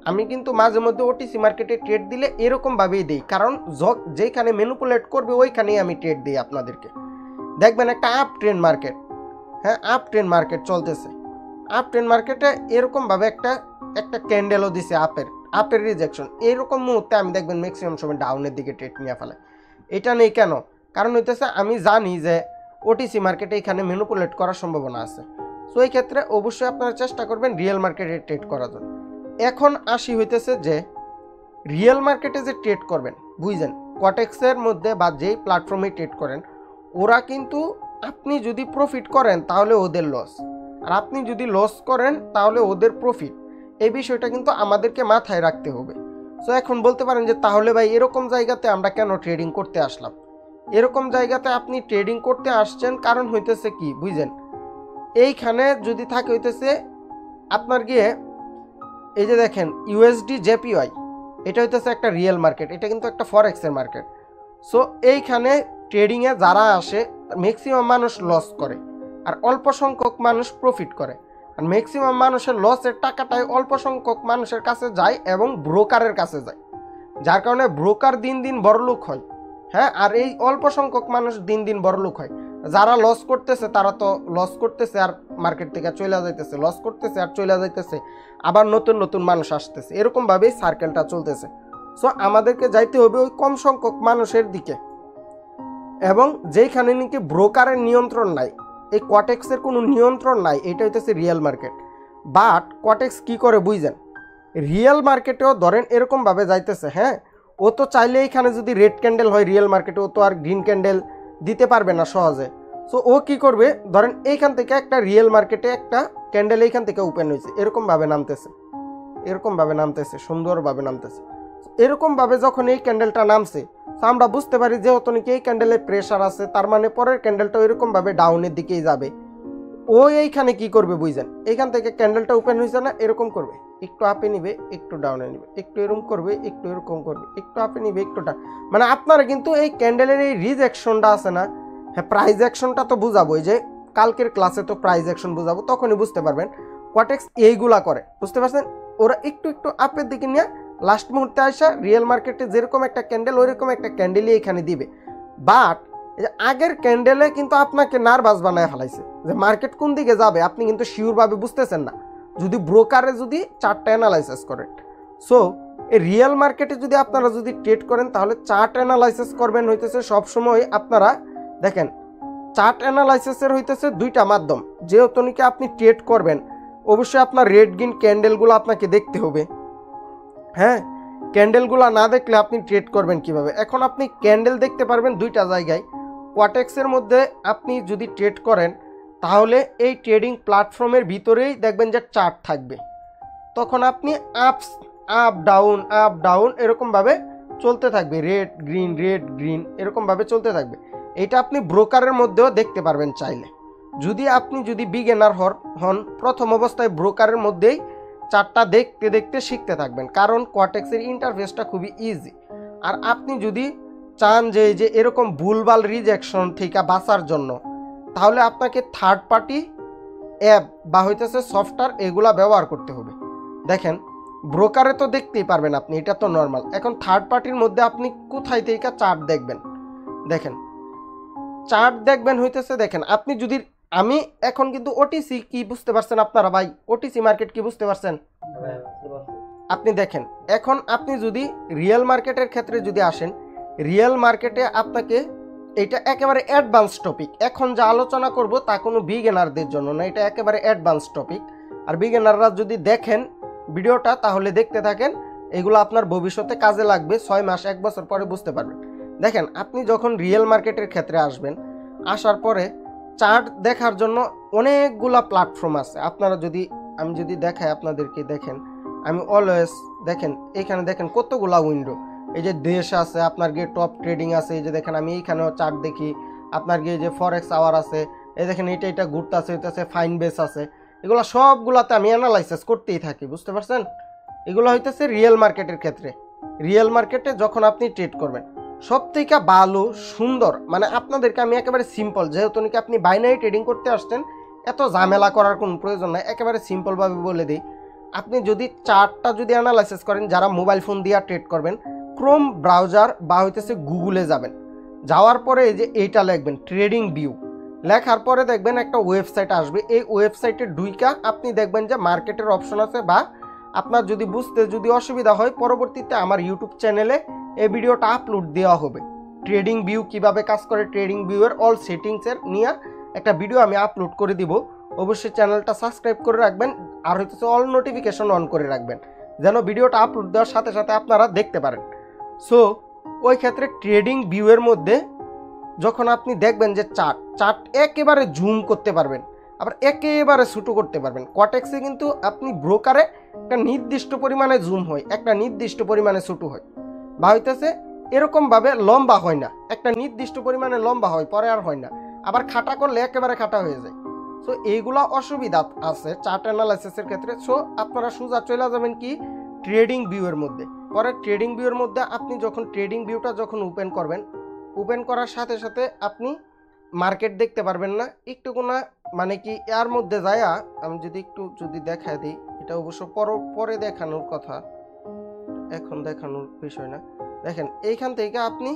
আমি কিন্তু মাঝে মধ্যে ওটিসি মার্কেটে ট্রেড দিলে এরকমভাবেই দিই, কারণ যেখানে ম্যানিপুলেট করবে ওইখানেই আমি ট্রেড দিই আপনাদেরকে। দেখবেন একটা আপ ট্রেন্ড মার্কেট, হ্যাঁ আপ ট্রেন্ড মার্কেট চলতেছে, আপ ট্রেন্ড মার্কেটে এরকমভাবে একটা ক্যান্ডেলও দিছে আপের রিজেকশন, এরকম মুহূর্তে আমি দেখবেন ম্যাক্সিমাম সময় ডাউনের দিকে ট্রেড নিয়ে ফেলে। এটা নেই কেন? কারণ হইতেছে আমি জানি যে ওটিসি মার্কেটে এখানে ম্যানিপুলেট করার সম্ভাবনা আছে। সো এই ক্ষেত্রে অবশ্যই আপনারা চেষ্টা করবেন রিয়েল মার্কেটে ট্রেড করার জন্য। এখন আসি হইতেছে যে রিয়েল মার্কেটে যে ট্রেড করবেন, বুঝছেন, কটেক্সের মধ্যে বা যেই প্ল্যাটফর্মে ট্রেড করেন, ওরা কিন্তু আপনি যদি প্রফিট করেন তাহলে ওদের লস, আর আপনি যদি লস করেন তাহলে ওদের প্রফিট। এই বিষয়টা কিন্তু আমাদেরকে মাথায় রাখতে হবে। সো এখন বলতে পারেন যে তাহলে ভাই এরকম জায়গাতে আমরা কেন ট্রেডিং করতে আসলাম? এরকম জায়গাতে আপনি ট্রেডিং করতে আসছেন কারণ হইতেছে কি বুঝছেন, এইখানে যদি থাকে হইতেছে আপনার গিয়ে এই যে দেখেন ইউএসডি জেপিওয়াই, এটা হইতেছে একটা রিয়েল মার্কেট, এটা কিন্তু একটা ফরেক্সের মার্কেট। সো এইখানে ট্রেডিংয়ে যারা আসে ম্যাক্সিমাম মানুষ লস করে আর অল্প সংখ্যক মানুষ প্রফিট করে, আর ম্যাক্সিমাম মানুষের লসের টাকাটাই অল্প সংখ্যক মানুষের কাছে যায় এবং ব্রোকারের কাছে যায়, যার কারণে ব্রোকার দিন দিন বড়লোক হয়, হ্যাঁ, আর এই অল্প সংখ্যক মানুষ দিন দিন বড়লোক হয়। যারা লস করতেছে তারা তো লস করতেছে আর মার্কেট থেকে চলে যাইতেছে, লস করতেছে আর চলে যাইতেছে, আবার নতুন নতুন মানুষ আসতেছে, এরকমভাবেই সার্কেলটা চলতেছে। সো আমাদেরকে যাইতে হবে ওই কম সংখ্যক মানুষের দিকে, এবং যেইখানে নাকি ব্রোকারের নিয়ন্ত্রণ নাই, এই কটেক্সের কোনো নিয়ন্ত্রণ নাই, এটা হইতেছে রিয়েল মার্কেট। বাট কটেক্স কি করে বুঝছেন, রিয়েল মার্কেটেও ধরেন এরকমভাবে যাইতেছে, হ্যাঁ, ও তো চাইলে এইখানে যদি রেড ক্যান্ডেল হয় রিয়েল মার্কেটে, ও তো আর গ্রিন ক্যান্ডেল দিতে পারবে না সহজে। সো ও কি করবে, ধরেন এইখান থেকে একটা রিয়েল মার্কেটে একটা ক্যান্ডেল এইখান থেকে ওপেন হয়েছে, এরকমভাবে নামতেছে সুন্দরভাবে নামতেছে। এরকমভাবে যখন এই ক্যান্ডেলটা নামছে, তো আমরা বুঝতে পারি যেহেতু নাকি এই ক্যান্ডেলে প্রেশার আছে, তার মানে পরের ক্যান্ডেলটা এরকমভাবে ডাউনের দিকেই যাবে। ও এইখানে কি করবে বুঝছেন, এইখান থেকে ক্যান্ডেলটা ওপেন হয়েছে না, এরকম করবে, একটু আপে নিবে একটু ডাউনে নিবে, একটু এরকম করবে একটু এরকম করবে, একটু আপে নিবে একটু ডাউন। মানে আপনারা কিন্তু এই ক্যান্ডেলের এই রিজেকশনটা আছে না, হ্যাঁ প্রাইজ অ্যাকশনটা তো বুঝাবো, যে কালকের ক্লাসে তো প্রাইজ অ্যাকশন বুঝাবো, তখনই বুঝতে পারবেন কটেক্স এইগুলা করে, বুঝতে পারছেন? ওরা একটু একটু আপের দিকে নিয়ে লাস্ট মুহূর্তে আসা রিয়েল মার্কেটে যেরকম একটা ক্যান্ডেল ওইরকম একটা ক্যান্ডেলই এখানে দিবে। বাট আগের ক্যান্ডেলে কিন্তু আপনাকে নার্ভাস বানায় ফেলাইছে যে মার্কেট কোন দিকে যাবে, আপনি কিন্তু শিওরভাবে বুঝতেছেন না যদি ব্রোকারে যদি চার্টটা অ্যানালাইসিস করেন। সো এই রিয়েল মার্কেটে যদি আপনারা যদি ট্রেড করেন তাহলে চার্ট অ্যানালাইসিস করবেন হইতেছে সবসময়। আপনারা দেখেন চার্ট অ্যানালাইসিসের হইতেছে দুইটা মাধ্যম, যেহেতু নাকি আপনি ট্রেড করবেন অবশ্যই আপনার রেড গ্রিন ক্যান্ডেলগুলো আপনাকে দেখতে হবে, হ্যাঁ, ক্যান্ডেলগুলো না দেখলে আপনি ট্রেড করবেন কিভাবে? এখন আপনি ক্যান্ডেল দেখতে পারবেন দুইটা জায়গায়। কোয়াটেক্সের মধ্যে আপনি যদি ট্রেড করেন তাহলে এই ট্রেডিং প্ল্যাটফর্মের ভিতরেই দেখবেন যে চার্ট থাকবে, তখন আপনি আপ ডাউন এরকমভাবে চলতে থাকবে, রেড গ্রিন এরকমভাবে চলতে থাকবে। এটা আপনি ব্রোকারের মধ্যেও দেখতে পারবেন চাইলে। যদি বিগিনার হন প্রথম অবস্থায় ব্রোকারের মধ্যেই চার্টটা দেখতে দেখতে শিখতে থাকবেন, কারণ কোয়াটেক্সের ইন্টারফেসটা খুবই ইজি। আর আপনি যদি চান যে এরকম ভুলভাল রিজেকশন থেকে বাঁচার জন্য, তাহলে আপনাকে থার্ড পার্টি অ্যাপ বা হইতেছে সফটওয়্যার এগুলা ব্যবহার করতে হবে। দেখেন ব্রোকারে তো দেখতেই পারবেন আপনি, এটা তো নর্মাল। এখন থার্ড পার্টির মধ্যে আপনি কোথায় থেকে চার্ট দেখবেন, দেখেন চার্ট দেখবেন হইতেছে, দেখেন আপনি যদি আমি এখন কিন্তু ওটিসি কি বুঝতে পারছেন আপনারা ভাই, ওটিসি মার্কেট কি বুঝতে পারছেন? আপনি দেখেন এখন আপনি যদি রিয়েল মার্কেটের ক্ষেত্রে যদি আসেন, রিয়েল মার্কেটে আপনাকে এটা একেবারে অ্যাডভান্স টপিক, এখন যা আলোচনা করব তা কোনো বিগিনারদের জন্য না, এটা একেবারে অ্যাডভান্স টপিক। আর বিগিনাররা যদি দেখেন ভিডিওটা তাহলে দেখতে থাকেন, এগুলো আপনার ভবিষ্যতে কাজে লাগবে, 6 মাস 1 বছর পরে বুঝতে পারবেন। দেখেন আপনি যখন রিয়েল মার্কেটের ক্ষেত্রে আসবেন, আসার পরে চার্ট দেখার জন্য অনেকগুলা প্ল্যাটফর্ম আছে। আপনারা আমি যদি দেখাই আপনাদেরকে, দেখেন আমি অলওয়েজ দেখেন এখানে দেখেন কতগুলা উইন্ডো, এই যে দেশ আছে, আপনার গিয়ে টপ ট্রেডিং আছে, এই যে দেখেন আমি এইখানেও চার্ট দেখি, আপনার গিয়ে যে ফরেক্স আওয়ার আছে, এই দেখেন এটা ঘুরতেছে, হইতেছে ফাইন বেস আছে, এগুলো সবগুলাতে আমি অ্যানালাইসিস করতেই থাকি, বুঝতে পারছেন? এগুলো হইতেছে রিয়েল মার্কেটের ক্ষেত্রে। রিয়েল মার্কেটে যখন আপনি ট্রেড করবেন সব থেকে ভালো সুন্দর, মানে আপনাদেরকে আমি একেবারে সিম্পল, যেহেতু নাকি আপনি বাইনারি ট্রেডিং করতে আসছেন, এত ঝামেলা করার কোনো প্রয়োজন নাই, একেবারে সিম্পলভাবে বলে দিই। আপনি যদি চার্টটা যদি অ্যানালাইসিস করেন, যারা মোবাইল ফোন দিয়ে ট্রেড করবেন, ক্রোম ব্রাউজার বা হইতেছে গুগলে যাবেন, যাওয়ার পরে এই যে এইটা লিখবেন ট্রেডিং ভিউ, লেখার পরে দেখবেন একটা ওয়েবসাইট আসবে। এই ওয়েবসাইটে ঢুইকা আপনি দেখবেন যে মার্কেটের অপশন আছে, বা আপনার যদি বুঝতে যদি অসুবিধা হয় পরবর্তীতে আমার ইউটিউব চ্যানেলে এই ভিডিওটা আপলোড দেওয়া হবে। ট্রেডিং ভিউ কিভাবে কাজ করে, ট্রেডিং ভিউয়ের অল সেটিংসের নিয়ে একটা ভিডিও আমি আপলোড করে দিব। অবশ্যই চ্যানেলটা সাবস্ক্রাইব করে রাখবেন, আর হইতেছে অল নোটিফিকেশন অন করে রাখবেন, যেন ভিডিওটা আপলোড দেওয়ার সাথে সাথে আপনারা দেখতে পারেন। সো ওই ক্ষেত্রে ট্রেডিং ভিউয়ের মধ্যে যখন আপনি দেখবেন যে চার্ট একেবারে জুম করতে পারবেন, আবার একেবারে ছোটো করতে পারবেন। কটেক্সে কিন্তু আপনি ব্রোকারে একটা নির্দিষ্ট পরিমাণে জুম হয়, একটা নির্দিষ্ট পরিমাণে ছোটো হয়, বা হইতেছে এরকমভাবে লম্বা হয় না, একটা নির্দিষ্ট পরিমাণে লম্বা হয়, পরে আর হয় না, আবার খাটা করলে একেবারে খাটা হয়ে যায়। সো এইগুলা অসুবিধা আছে চার্ট অ্যানালাইসিসের ক্ষেত্রে। সো আপনারা সোজা চলে যাবেন কি ট্রেডিং ভিউয়ের মধ্যে। পরে ট্রেডিং ভিউয়ের মধ্যে আপনি যখন ট্রেডিং ভিউটা যখন ওপেন করবেন, ওপেন করার সাথে সাথে আপনি মার্কেট দেখতে পারবেন না একটু কোনা, মানে কি এর মধ্যে যায়া আমি যদি একটু যদি দেখায় দিই, এটা অবশ্য পরে দেখানোর কথা, এখন দেখানোর বিষয় না। দেখেন এইখান থেকে আপনি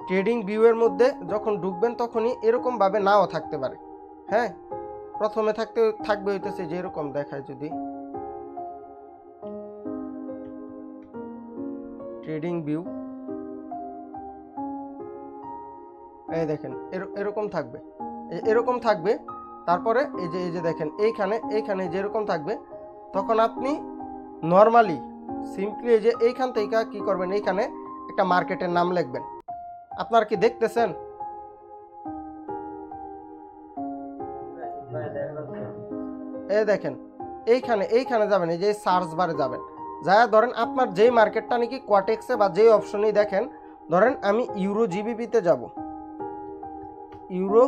ট্রেডিং ভিউয়ের মধ্যে যখন ঢুকবেন তখনই এরকমভাবে নাও থাকতে পারে। হ্যাঁ, প্রথমে থাকবে হইতেছে যে এরকম দেখায়, যদি ট্রেডিং ভিউ এই দেখেন এরকম থাকবে, এরকম থাকবে। তারপরে এই যে দেখেন এইখানে যেরকম থাকবে, তখন আপনি নর্মালি সিম্পলি এই যে এইখান থেকে কি করবেন, এইখানে একটা মার্কেটের নাম লিখবেন। আপনারা কি দেখতেছেন? এই দেখেন এইখানে যাবেন, এই যে সার্চ বারে যাবেন, যা ধরেন আপনার যেই মার্কেটটা নাকি কোয়াটেক্সে বা যেই অপশনেই দেখেন, ধরেন আমি ইউরো জিবিপিতে যাব, ইউরো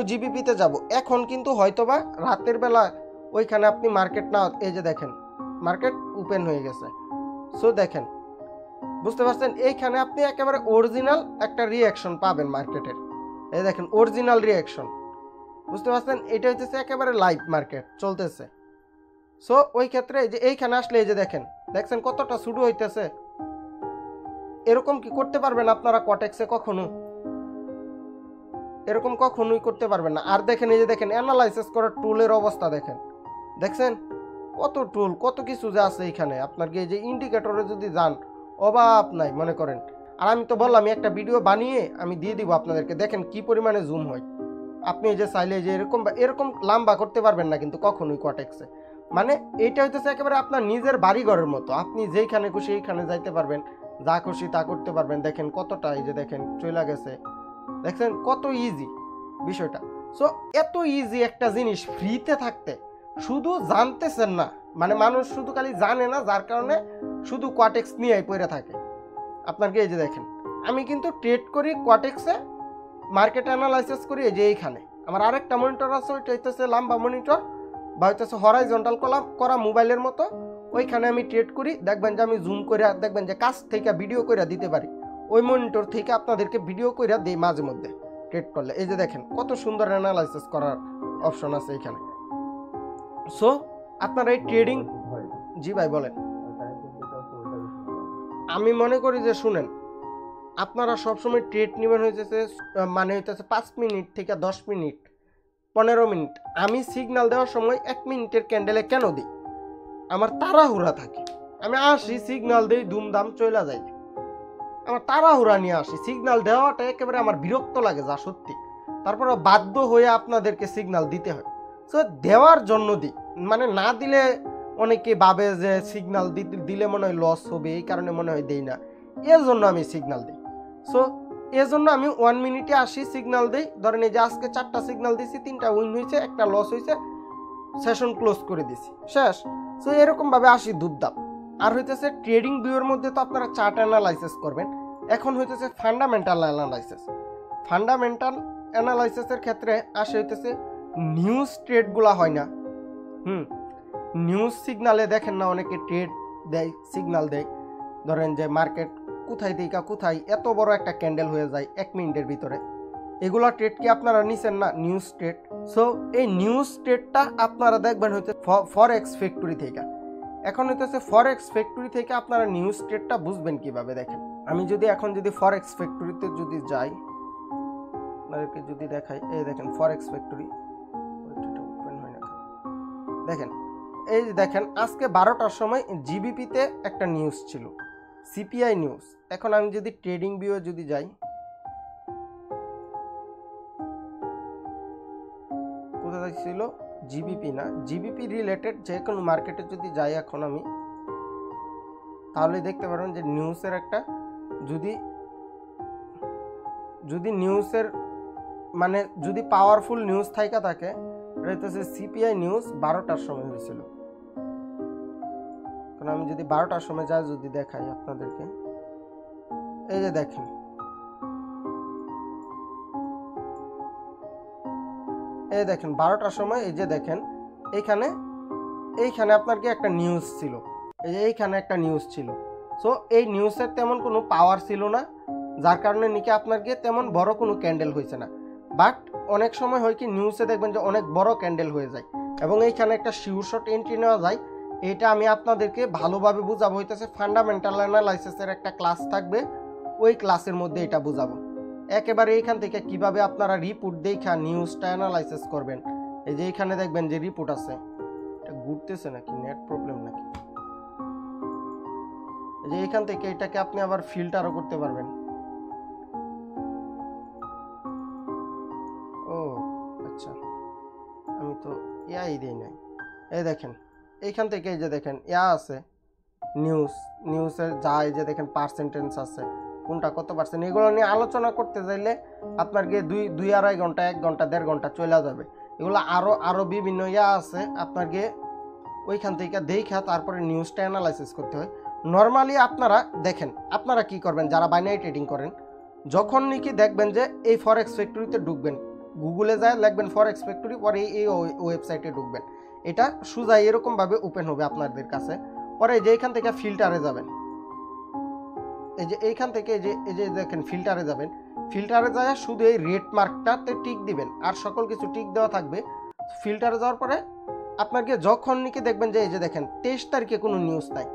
জিবিপিতে যাব। এখন কিন্তু হয়তোবা রাতের বেলা ওইখানে আপনি মার্কেট না, এই যে দেখেন মার্কেট ওপেন হয়ে গেছে। সো দেখেন, বুঝতে পারছেন, এইখানে আপনি একেবারে অরিজিনাল একটা রিয়াকশন পাবেন মার্কেটের। এই দেখেন অরিজিনাল রিয়াকশন, বুঝতে পারছেন, এটা হচ্ছে একেবারে লাইভ মার্কেট চলতেছে। সো ওই ক্ষেত্রে এই যে এইখানে আসলে এই যে দেখছেন কতটা শুরু হইতেছে। এরকম কি করতে পারবেন আপনারা কটেক্সে? কখনো এরকম কখনোই করতে পারবেন না। আর দেখেন এই যে দেখেন অ্যানালাইসিস করার টুলের অবস্থা দেখছেন কত টুল, কত কিছু যে আছে এইখানে। আপনার কি এই যে ইন্ডিকেটরে যদি যান, অভাব নাই মনে করেন। আর আমি তো বললাম একটা ভিডিও বানিয়ে আমি দিয়ে দিব আপনাদেরকে, দেখেন কি পরিমাণে জুম হয়। আপনি যে চাইলে যে এরকম লম্বা করতে পারবেন না কিন্তু কখনোই কটেক্সে। মানে এইটা হইতেছে একেবারে আপনার নিজের বাড়িঘরের মতো, আপনি যেইখানে খুশি এইখানে যাইতে পারবেন, যা খুশি তা করতে পারবেন। দেখেন কতটা, এই যে দেখেন চলে গেছে, দেখছেন কত ইজি বিষয়টা। সো এত ইজি একটা জিনিস ফ্রিতে থাকতে শুধু জানতেছেন না, মানে মানুষ শুধু খালি জানে না, যার কারণে শুধু কোয়াটেক্স নিয়েই পড়ে থাকে। আপনাকে এই যে দেখেন আমি কিন্তু ট্রেড করি কোয়াটেক্সে, মার্কেট অ্যানালাইসিস করি। এই যে এইখানে আমার আরেকটা মনিটর আছে, ওইটা হইতেছে লাম্বা মনিটর বা হইতেছে হরাইজন্টাল করা মোবাইলের মতো, ওইখানে আমি ট্রেড করি। দেখবেন যে আমি জুম করে দেখবেন যে কাছ থেকে ভিডিও করে দিতে পারি, ওই মনিটর থেকে আপনাদেরকে ভিডিও করে দিই মাঝে মধ্যে ট্রেড করলে। এই যে দেখেন কত সুন্দর অ্যানালাইসিস করার অপশন আছে এইখানে। সো আপনারা এই ট্রেডিং, জি ভাই বলেন। আমি মনে করি যে শুনেন, আপনারা সবসময় ট্রেড নেবেন হইতেছে মানে হইতেছে 5 মিনিট থেকে 10 মিনিট 15 মিনিট। আমি সিগন্যাল দেওয়ার সময় 1 মিনিটের ক্যান্ডেলে কেন দিই? আমার তাড়াহুড়া থাকে, আমি আসি সিগন্যাল দিই, ধুমধাম চলে যাই, আমার তাড়াহুড়া নিয়ে আসি। সিগন্যাল দেওয়াটা একেবারে আমার বিরক্ত লাগে যা সত্যি, তারপরে বাধ্য হয়ে আপনাদেরকে সিগন্যাল দিতে হয়। সো দেওয়ার জন্য দিই, মানে না দিলে অনেকে ভাবে যে সিগন্যাল দিলে মনে হয় লস হবে, এই কারণে মনে হয় দেই না, এর জন্য আমি সিগন্যাল দিই। সো এর জন্য আমি 1 মিনিটে আসি সিগন্যাল দিই। ধরেন এই যে আজকে 4টা সিগন্যাল দিছি, 3টা উইন হয়েছে, একটা লস হয়েছে, সেশন ক্লোজ করে দিছি, শেষ। সো এরকমভাবে আসি ধূপধাপ। আর হইতেছে ট্রেডিং ভিউয়ের মধ্যে তো আপনারা চার্ট অ্যানালাইসিস করবেন। এখন হইতেছে ফান্ডামেন্টাল অ্যানালাইসিস। ফান্ডামেন্টাল অ্যানালাইসিসের ক্ষেত্রে আসে হইতেছে নিউজ ট্রেডগুলো হয় না। নিউজ সিগনালে দেখেন না অনেকে ট্রেড দেয়, সিগনাল দেয়, ধরেন যে মার্কেট কোথায় থেকে কোথায় এত বড় একটা ক্যান্ডেল হয়ে যায় 1 মিনিটের ভিতরে। এগুলা ট্রেড কি আপনারা নিছেন না? News trade. সো এই নিউজ ট্রেডটা আপনারা দেখবেন হইতে ফরেক্স ফ্যাক্টরি থেকে। এখন হইতেছে ফরেক্স ফ্যাক্টরি থেকে আপনারা নিউজ ট্রেডটা বুঝবেন কিভাবে দেখেন। আমি যদি এখন যদি ফরেক্স ফ্যাক্টরিতে যদি যাই, আপনাদেরকে যদি দেখাই, এই দেখেন ফরেক্স ফ্যাক্টরি ওপেন হয় না, দেখেন এই দেখেন আজকে 12টার সময় জিবিপিতে একটা নিউজ ছিল, সিপিআই নিউজ। এখন আমি যদি ট্রেডিং ভিউ যদি যাই, কোথায় ছিল? জিবিপি না, জিবিপি রিলেটেড যে কোনো মার্কেটে যদি যাই এখন আমি, তাহলে দেখতে পারবেন যে নিউজের একটা যদি নিউজের মানে যদি পাওয়ারফুল নিউজ থাইকা থাকে, হইতেছে সিপিআই নিউজ 12টার সময় হয়েছিল। এখন আমি যদি 12টার সময় যাই যদি দেখাই আপনাদেরকে, এই যে দেখেন এই দেখেন 12টার সময় এই যে দেখেন এইখানে আপনার কি একটা নিউজ ছিল, এই যে এইখানে একটা নিউজ ছিল। সো এই নিউজের তেমন কোনো পাওয়ার ছিল না, যার কারণে নাকি আপনার কি তেমন বড় কোনো ক্যান্ডেল হয়েছে না। বাট অনেক সময় হয় কি নিউজে দেখবেন যে অনেক বড় ক্যান্ডেল হয়ে যায় এবং এইখানে একটা শিওর শট এন্ট্রি নেওয়া যায়। এটা আমি আপনাদেরকে ভালোভাবে বুঝাবো, হইতেছে ফান্ডামেন্টাল অ্যানালাইসিসের একটা ক্লাস থাকবে, ওই ক্লাসের মধ্যে এটা বুঝাবো একেবারে। এইখান থেকে কিভাবে আপনারা রিপোর্ট দেখা নিউজটা অ্যানালাইসিস করবেন। এই যে এইখানে দেখবেন যে রিপোর্ট আছে, এটা ঘুরতেছে নাকি নেট প্রবলেম নাকি, এই যে এইখান থেকে এটাকে আপনি আবার ফিল্টারও করতে পারবেন। ও আচ্ছা, আমি তো ইয়াই দিই নাই। এই দেখেন এইখান থেকে এই যে দেখেন ইয়া আছে নিউজের যা, এই যে দেখেন পার্সেন্টেজ আছে, কোনটা কত পার্সেন্ট, এগুলো নিয়ে আলোচনা করতে চাইলে আপনার গিয়ে 2-2.5 ঘন্টা 1 ঘন্টা 1.5 ঘন্টা চলে যাবে। এগুলো আরো বিভিন্ন ইয়া আছে, আপনার গিয়ে ওইখান থেকে দেখা তারপরে নিউজটা অ্যানালাইসিস করতে হয়। নর্মালি আপনারা দেখেন, আপনারা কি করবেন যারা বাইনারি ট্রেডিং করেন, যখন নাকি দেখবেন যে এই ফরেক্স ফ্যাক্টরিতে ঢুকবেন, গুগলে যায় লিখবেন ফরেক্স ফ্যাক্টরি, পরে এই ওয়েবসাইটে ঢুকবেন, এটা সোজা এরকমভাবে ওপেন হবে আপনাদের কাছে। পরে যে এইখান থেকে ফিল্টারে যাবেন, এই যে এইখান থেকে এই যে দেখেন ফিল্টারে যাবেন, ফিল্টারে যায় শুধু এই রেড মার্কটাতে টিক দিবেন, আর সকল কিছু টিক দেওয়া থাকবে। ফিল্টারে যাওয়ার পরে আপনাকে যখন নাকি দেখবেন যে এই যে দেখেন 23 তারিখে কোনো নিউজ নাই,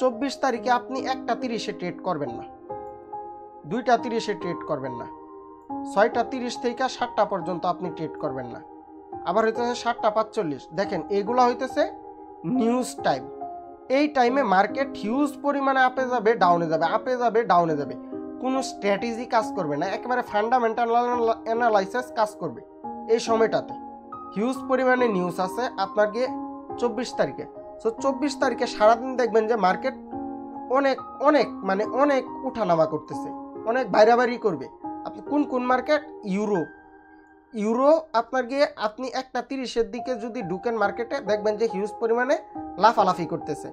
24 তারিখে আপনি 1টা 30-এ ট্রেড করবেন না, 2টা 30-এ ট্রেড করবেন না, 6টা 30 থেকে 7টা পর্যন্ত আপনি ট্রেড করবেন না। আবার হইতেছে 7টা 45, দেখেন এগুলা হইতেছে নিউজ টাইম। এই টাইমে মার্কেট হিউজ পরিমাণে আপে যাবে ডাউনে যাবে, আপে যাবে ডাউনে যাবে, কোনো স্ট্র্যাটেজি কাজ করবে না, একেবারে ফান্ডামেন্টাল অ্যানালাইসিস কাজ করবে। এই সময়টাতে হিউজ পরিমাণে নিউজ আছে আপনার গিয়ে 24 তারিখে। সো 24 তারিখে সারাদিন দেখবেন যে মার্কেট অনেক মানে অনেক উঠানামা করতেছে, অনেক বাইরাবাড়ি করবে। আপনি কোন মার্কেট? ইউরো আপনার গিয়ে আপনি 1টা 30-এর দিকে যদি ঢুকেন মার্কেটে, দেখবেন যে হিউজ পরিমাণে লাফালাফি করতেছে।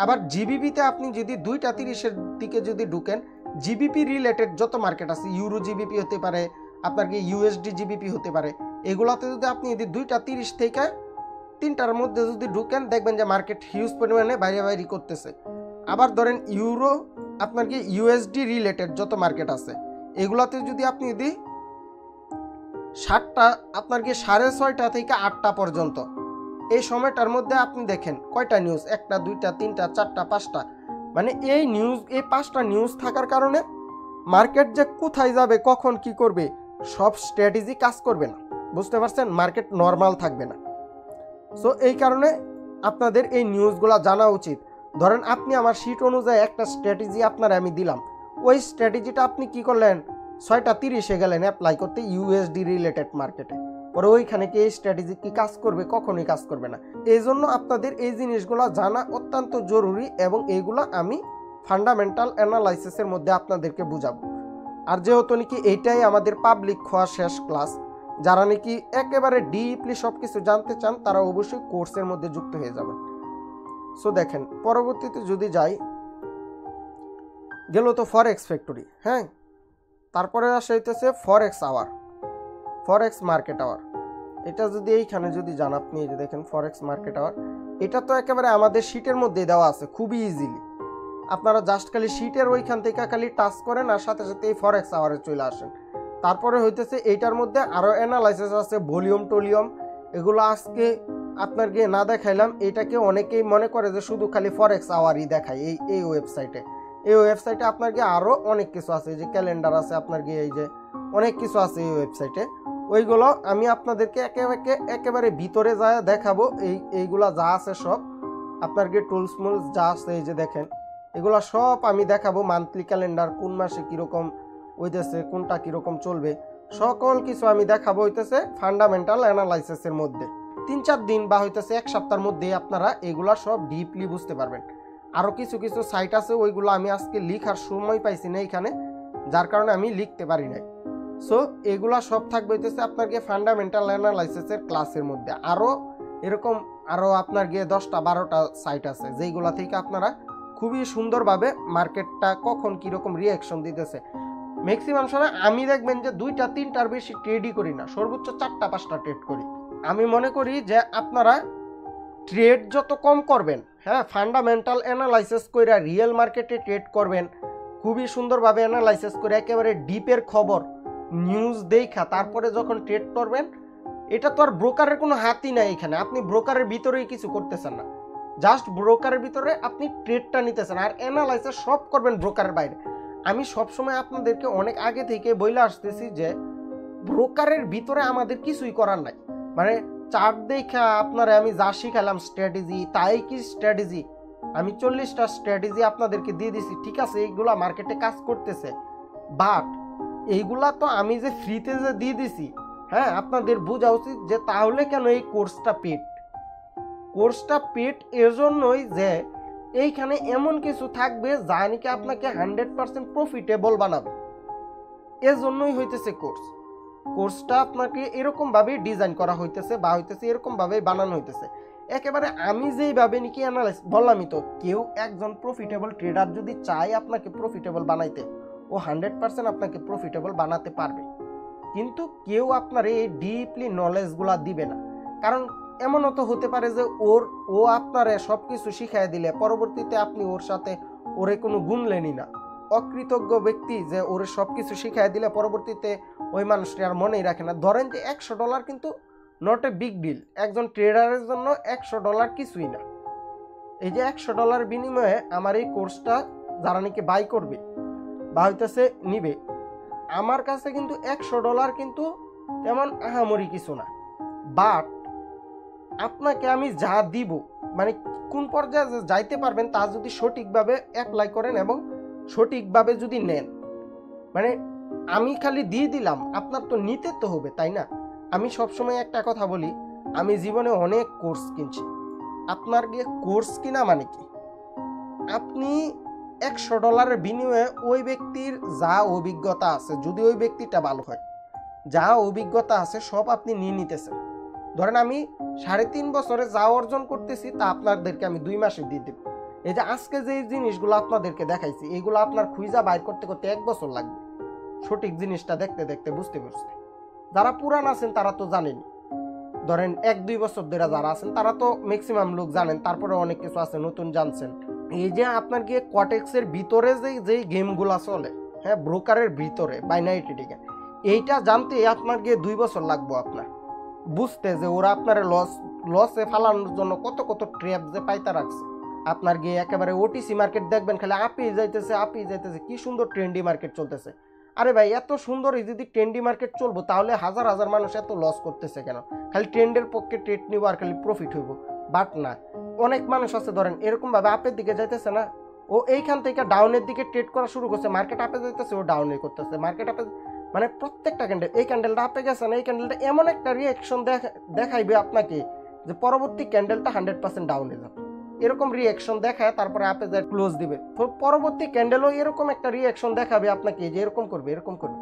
আবার জিবিপিতে আপনি যদি 2টা 30-এর দিকে যদি ঢুকেন, জিবিপি রিলেটেড যত মার্কেট আছে, ইউরো জিবিপি হতে পারে, আপনার কি ইউএসডি জিবিপি হতে পারে, এগুলাতে যদি আপনি 2টা 30 থেকে 3টার মধ্যে যদি ঢুকেন, দেখবেন যে মার্কেট হিউজ পরিমাণে বাইরে করতেছে। আবার ধরেন ইউরো আপনার কি ইউএসডি রিলেটেড যত মার্কেট আছে, এগুলাতে যদি আপনি 7টা আপনার কি 6:30 থেকে 8টা পর্যন্ত, এই সময়টার মধ্যে আপনি দেখেন কয়টা নিউজ, 1টা 2টা 3টা 4টা 5টা, মানে এই 5টা নিউজ থাকার কারণে মার্কেট যে কোথায় যাবে, কখন কি করবে, সব স্ট্র্যাটেজি কাজ করবে না, বুঝতে পারছেন? মার্কেট নর্মাল থাকবে না। সো এই কারণে আপনাদের এই নিউজগুলো জানা উচিত। ধরেন আপনি আমার শিট অনুযায়ী একটা স্ট্র্যাটেজি আপনারা আমি দিলাম, ওই স্ট্র্যাটেজিটা আপনি কি করলেন, 6টা 30-এ গেলেন অ্যাপ্লাই করতে ইউএসডি রিলেটেড মার্কেটে, পরে ওইখানে কি এই স্ট্র্যাটেজি কি কাজ করবে? কখনোই কাজ করবে না। এই জন্য আপনাদের এই জিনিসগুলো জানা অত্যন্ত জরুরি, এবং এইগুলো আমি ফান্ডামেন্টাল অ্যানালাইসিসের মধ্যে আপনাদেরকে বুঝাবো। আর যেহেতু নাকি এইটাই আমাদের পাবলিক হওয়া শেষ ক্লাস, যারা নাকি একেবারে ডিপলি সব কিছু জানতে চান, তারা অবশ্যই কোর্সের মধ্যে যুক্ত হয়ে যাবেন। সো দেখেন পরবর্তীতে যদি যাই, গেল তো ফরেক্স ফ্যাক্টরি, হ্যাঁ, তারপরে আসে হইতেছে ফরেক্স আওয়ার, ফরেক্স মার্কেট আওয়ার। এটা যদি এইখানে যদি যান আপনি, এই যে দেখেন ফরেক্স মার্কেট আওয়ার, এটা তো একেবারে আমাদের শিটের মধ্যে দেওয়া আছে খুবই ইজিলি। আপনারা জাস্ট খালি শিটের ওইখান থেকে খালি টাচ করেন আর সাথে সাথে এই ফরেক্স আওয়ারে চলে আসেন। তারপরে হইতেছে এইটার মধ্যে আরও অ্যানালাইসিস আছে, ভলিউম টলিউম, এগুলো আজকে আপনার গিয়ে না দেখাইলাম। এটাকে অনেকেই মনে করে যে শুধু খালি ফরেক্স আওয়ারই দেখায় এই ওয়েবসাইটে। এই ওয়েবসাইটে আপনার গিয়ে আরও অনেক কিছু আছে, যে ক্যালেন্ডার আছে আপনার গিয়ে, এই যে অনেক কিছু আছে এই ওয়েবসাইটে। ওইগুলো আমি আপনাদেরকে একেবারে ভিতরে যা দেখাবো। এইগুলা যা আছে সব আপনার গিয়ে টুলস মুলস যা আছে, এই যে দেখেন এগুলো সব আমি দেখাবো। মান্থলি ক্যালেন্ডার, কোন মাসে কীরকম হইতেছে, কোনটা কীরকম চলবে, সকল কিছু আমি দেখাবো হইতেছে ফান্ডামেন্টাল অ্যানালাইসিসের মধ্যে। 3-4 দিন বা হইতেছে 1 সপ্তাহের মধ্যে আপনারা এগুলা সব ডিপলি বুঝতে পারবেন। আরও কিছু কিছু সাইট আছে, ওইগুলো আমি আজকে লিখার সময় পাইছি না এইখানে, যার কারণে আমি লিখতে পারি নাই। সো এগুলা সব থাকবে হইতেছে আপনার গিয়ে ফান্ডামেন্টাল অ্যানালাইসিসের ক্লাসের মধ্যে। আরও এরকম আরও আপনার গিয়ে 10টা-12টা সাইট আছে, যেইগুলা থেকে আপনারা খুবই সুন্দরভাবে মার্কেটটা কখন কীরকম রিয়াকশন দিতেছে। ম্যাক্সিমাম সময় আমি দেখবেন যে 2-3টার বেশি ট্রেডই করি না, সর্বোচ্চ 4-5টা ট্রেড করি। আমি মনে করি যে আপনারা ট্রেড যত কম করবেন, হ্যাঁ, ফান্ডামেন্টাল অ্যানালাইসিস করে রিয়েল মার্কেটে ট্রেড করবেন, খুবই সুন্দরভাবে অ্যানালাইসিস করে একেবারে ডিপের খবর নিউজ দেখা তারপরে যখন ট্রেড করবেন, এটা তো আর ব্রোকারের কোনো হাতই নাই এখানে। আপনি ব্রোকারের ভিতরেই কিছু করতেছেন না, জাস্ট ব্রোকারের ভিতরে আপনি ট্রেডটা নিতেছেন আর অ্যানালাইসিস সব করবেন ব্রোকারের বাইরে। আমি সবসময় আপনাদেরকে অনেক আগে থেকে বলে আসতেছি যে ব্রোকারের ভিতরে আমাদের কিছুই করার নাই। মানে চার্ট দেখা আপনারা আমি যা শিখালাম স্ট্র্যাটেজি, তাই কি স্ট্র্যাটেজি, আমি 40টা স্ট্র্যাটেজি আপনাদেরকে দিয়ে দিছি, ঠিক আছে, এইগুলা মার্কেটে কাজ করতেছে, বাট এইগুলা তো আমি যে ফ্রিতে যে দিয়ে দিছি, হ্যাঁ, আপনাদের বোঝা উচিত যে তাহলে কেন এই কোর্সটা পেড এর জন্যই যে এইখানে এমন কিছু থাকবে যা নাকি আপনাকে 100% প্রফিটেবল বানাবে। এর জন্যই হইতেছে কোর্সটা আপনাকে এরকমভাবেই ডিজাইন করা হইতেছে বা হইতেছে এরকমভাবেই বানানো হইতেছে। একেবারে আমি যেইভাবে নাকি অ্যানালাইজ বললামই তো, কেউ একজন প্রফিটেবল ট্রেডার যদি চায় আপনাকে প্রফিটেবল বানাইতে, ও 100% আপনাকে প্রফিটেবল বানাতে পারবে, কিন্তু কেউ আপনার এই ডিপলি নলেজগুলা দিবে না। কারণ এমনও তো হতে পারে যে ও আপনারে সব কিছু শিখাই দিলে পরবর্তীতে আপনি ওর সাথে ওরে কোনো গুনলেনই না। অকৃতজ্ঞ ব্যক্তি যে ওরে সব কিছু শিখাই দিলে পরবর্তীতে ওই মানুষটি আর মনেই রাখে না। ধরেন যে $100 কিন্তু নট এ বিগ ডিল, একজন ট্রেডারের জন্য $100 কিছুই না। এই যে $100 বিনিময়ে আমার এই কোর্সটা যারা নাকি বাই করবে বা হইতেছে নিবে, আমার কাছে কিন্তু $100 কিন্তু তেমন আহামরি কিছু না। বাট আপনাকে আমি যা দিব, মানে কোন পর্যায়ে যাইতে পারবেন তা যদি সঠিকভাবে অ্যাপ্লাই করেন এবং সঠিকভাবে যদি নেন, মানে আমি খালি দিয়ে দিলাম, আপনার তো নিতে তো হবে, তাই না? আমি সবসময় একটা কথা বলি, আমি জীবনে অনেক কোর্স কিনছি। আপনার গিয়ে কোর্স কিনা মানে কি, আপনি $100 বিনিময়ে ওই ব্যক্তির যা অভিজ্ঞতা আছে, যদি ওই ব্যক্তিটা ভালো হয়, যা অভিজ্ঞতা আছে সব আপনি নিয়ে নিতেছেন। ধরেন আমি 3.5 বছরে যা অর্জন করতেছি তা আপনাদেরকে আমি 2 মাসে দিয়ে দেব। এই যে আজকে যে জিনিসগুলো আপনাদেরকে দেখাইছি, এগুলো আপনার খুঁজা বাইর করতে করতে 1 বছর লাগবে, সঠিক জিনিসটা দেখতে দেখতে বুঝতে বুঝতে। যারা পুরান আছেন তারা তো জানেনি, ধরেন 1-2 বছর ধরে যারা আছেন তারা তো ম্যাক্সিমাম লোক জানেন, তারপরে অনেক কিছু আছে নতুন জানছেন। এই যে আপনার গিয়ে কটেক্সের ভিতরে যে গেমগুলো চলে, হ্যাঁ, ব্রোকারের ভিতরে বাইনারি ট্রেডিং, এইটা জানতে আপনার গিয়ে 2 বছর লাগবে আপনার বুঝতে, যে ওরা আপনার লসে ফালানোর জন্য কত কত ট্র্যাপ যে পাইতা রাখছে। আপনার গিয়ে একেবারে ওটিসি মার্কেট দেখবেন খালি আপি যাইতেছে, কি সুন্দর ট্রেন্ডি মার্কেট চলতেছে। আরে ভাই, এত সুন্দর যদি ট্রেন্ডি মার্কেট চলবো তাহলে হাজার হাজার মানুষ এত লস করতেছে কেন? খালি ট্রেন্ডের পক্ষে ট্রেড নিব আর খালি প্রফিট হইব, বাট না, অনেক মানুষ আছে ধরেন এরকমভাবে আপের দিকে যাইতেছে না, ও এইখান থেকে ডাউনের দিকে ট্রেড করা শুরু করছে, মার্কেট আপে যাইতেছে, ও ডাউনে করতেছে, মার্কেট আপে, মানে প্রত্যেকটা ক্যান্ডেল, এই ক্যান্ডেলটা আপে গেছে না, এই ক্যান্ডেলটা এমন একটা রিয়াকশন দেখাইবে আপনাকে যে পরবর্তী ক্যান্ডেলটা 100% ডাউনে যাবে, এরকম রিয়াকশন দেখায় তারপরে আপে যায় ক্লোজ দিবে। পরবর্তী ক্যান্ডেলও এরকম একটা রিয়াকশন দেখাবে আপনাকে যে এরকম করবে, এরকম করবে,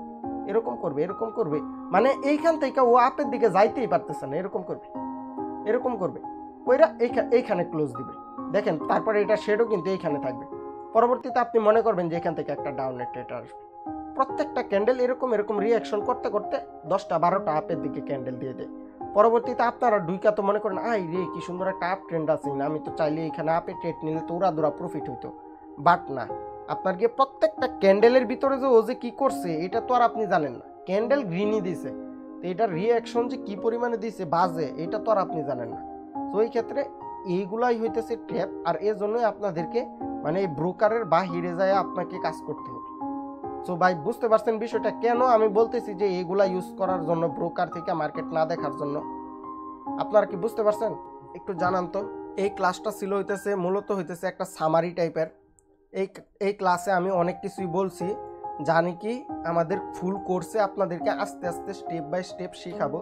এরকম করবে, এরকম করবে, মানে এইখান থেকে ও আপের দিকে যাইতেই পারতেছে না, এরকম করবে, এরকম করবে, ওইরা এইখানে ক্লোজ দিবে। দেখেন তারপরে এটা শেডও কিন্তু এইখানে থাকবে। পরবর্তীতে আপনি মনে করবেন যে এখান থেকে একটা ডাউনের ট্রেড আসবে। প্রত্যেকটা ক্যান্ডেল এরকম রিয়াকশন করতে করতে 10টা 12টা আপের দিকে ক্যান্ডেল দিয়ে দেয়। পরবর্তীতে আপনারা ডুইকা তো মনে করেন আই রে কি সুন্দর একটা আপ ট্রেন্ড আছে না, আমি তো চাইলে এখানে আপে ট্রেড নিলে তো উড়াদুরা প্রফিট হইতো। বাট না, আপনার গিয়ে প্রত্যেকটা ক্যান্ডেলের ভিতরে যে ও যে কি করছে এটা তো আর আপনি জানেন না। ক্যান্ডেল গ্রিনই দিছে, তো এটার রিয়াকশন যে কি পরিমাণে দিছে বাজে এটা তো আর আপনি জানেন না। তো এই ক্ষেত্রে এইগুলাই হইতেছে ট্র্যাপ, আর এর জন্যই আপনাদেরকে মানে এই ব্রোকারের বাহিরে যায় আপনাকে কাজ করতে হবে। সো ভাই বুঝতে পারছেন বিষয়টা, কেন আমি বলতেছি যে এইগুলা ইউজ করার জন্য, ব্রোকার থেকে মার্কেট না দেখার জন্য। আপনারা কি বুঝতে পারছেন? একটু জানান তো। এই ক্লাসটা ছিল হইতেছে মূলত হইতেছে একটা সামারি টাইপের। এই ক্লাসে আমি অনেক কিছুই বলছি, জানি কি আমাদের ফুল কোর্সে আপনাদেরকে আস্তে আস্তে স্টেপ বাই স্টেপ শিখাবো।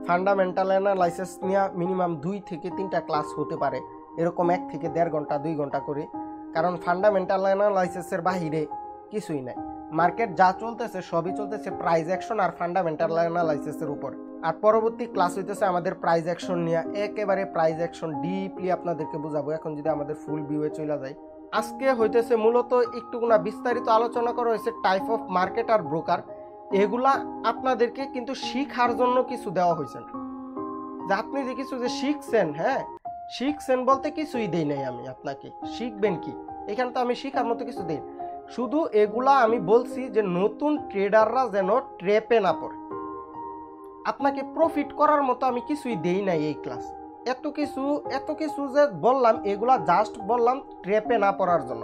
ফান্ডামেন্টাল অ্যানালাইসিস নিয়ে মিনিমাম 2 থেকে 3টা ক্লাস হতে পারে, এরকম 1 থেকে 1.5 ঘন্টা 2 ঘন্টা করে। কারণ ফান্ডামেন্টাল অ্যানালাইসিসের বাহিরে কিছুই নাই। মার্কেট যা চলতেছে সবই চলতেছে প্রাইস অ্যাকশন আর ফান্ডামেন্টাল অ্যানালাইসিসের উপর। আর পরবর্তী ক্লাস হইতেছে আমাদের প্রাইস অ্যাকশন নিয়ে, একেবারে প্রাইস অ্যাকশন ডিপলি আপনাদেরকে বুঝাবো। এখন যদি আমাদের ফুল ভিউয়ে চলে যায়, আজকে হইতেছে মূলত একটুকুনা বিস্তারিত আলোচনা করা হয়েছে টাইপ অফ মার্কেট আর ব্রোকার। এগুলা আপনাদেরকে কিন্তু শিখার জন্য কিছু দেওয়া হয়েছে না, যে আপনি যে কিছু যে শিখছেন, হ্যাঁ শিখছেন বলতে কিছুই দেই নাই আমি আপনাকে। শিখবেন কি, এখানে তো আমি শিখার মতো কিছু দেই। শুধু এগুলা আমি বলছি যে নতুন ট্রেডাররা যেন ট্র্যাপে না পড়ে। আপনাকে প্রফিট করার মতো আমি কিছুই দেই নাই এই ক্লাস। এত কিছু যে বললাম এগুলা জাস্ট বললাম ট্র্যাপে না পড়ার জন্য।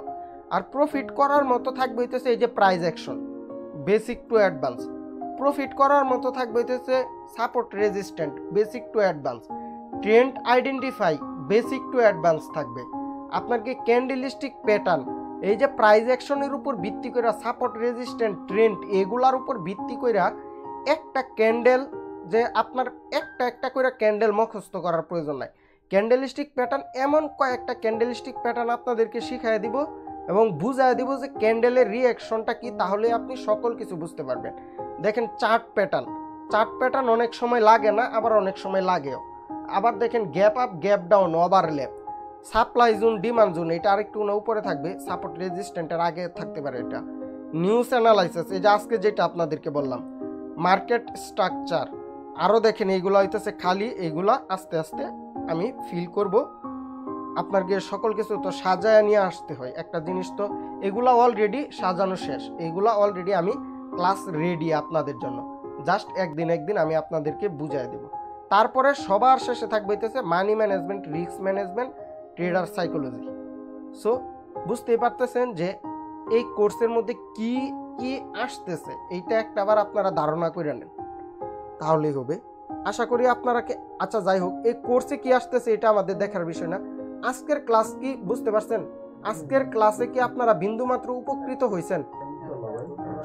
আর প্রফিট করার মতো থাকবে হইতেছে এই যে price action basic to advance. Profit করার মতো থাকবে হইতেছে support resistant basic to advance. Trend identify basic to advance থাকবে। আপনার কি ক্যান্ডেলিস্টিক প্যাটার্ন, এই যে প্রাইস অ্যাকশনের উপর ভিত্তি করে সাপোর্ট রেজিস্ট্যান্ট ট্রেন্ড এগুলার উপর ভিত্তি করে একটা ক্যান্ডেল, যে আপনার একটা করে ক্যান্ডেল মুখস্থ করার প্রয়োজন নাই। ক্যান্ডেলিস্টিক প্যাটার্ন এমন কয়েকটা ক্যান্ডেলিস্টিক প্যাটার্ন আপনাদেরকে শিখাই দিব এবং বুঝাই দিব যে ক্যান্ডেলের রিঅ্যাকশনটা কি, তাহলে আপনি সকল কিছু বুঝতে পারবেন। দেখেন চার্ট প্যাটার্ন অনেক সময় লাগে না, আবার অনেক সময় লাগেও। আবার দেখেন gap up gap down overlap, supply zone demand zone, এটা আরেকটু উপরে থাকবে, সাপোর্ট রেজিস্ট্যান্টের আগে থাকতে পারে। এটা নিউজ অ্যানালাইসিস, এই যে আজকে যেটা আপনাদেরকে বললাম, মার্কেট স্ট্রাকচার। আরও দেখেন এইগুলো হইতেছে খালি, এইগুলা আস্তে আস্তে আমি ফিল করব। আপনাকে সকল কিছু তো সাজায় নিয়ে আসতে হয় একটা জিনিস, তো এগুলা অলরেডি সাজানো শেষ। এগুলা অলরেডি আমি ক্লাস রেডি আপনাদের জন্য, জাস্ট একদিন আমি আপনাদেরকে বুঝাই দেব। তারপরে সবার শেষে থাকবে হইতেছে money management, risk management, trader psychology. So বুঝতেই পারতেছেন যে এই কোর্সের মধ্যে কি কি আসতেছে, এইটা একটাবার আপনারা ধারণা করে নেন, তাহলেই হবে। আশা করি আপনারা আচ্ছা যাই হোক, এই কোর্সে কি আসতেছে এটা আমাদের দেখার বিষয় না। আজকের ক্লাস কি বুঝতে পারছেন? আজকের ক্লাসে কি আপনারা বিন্দুমাত্র উপকৃত হয়েছেন?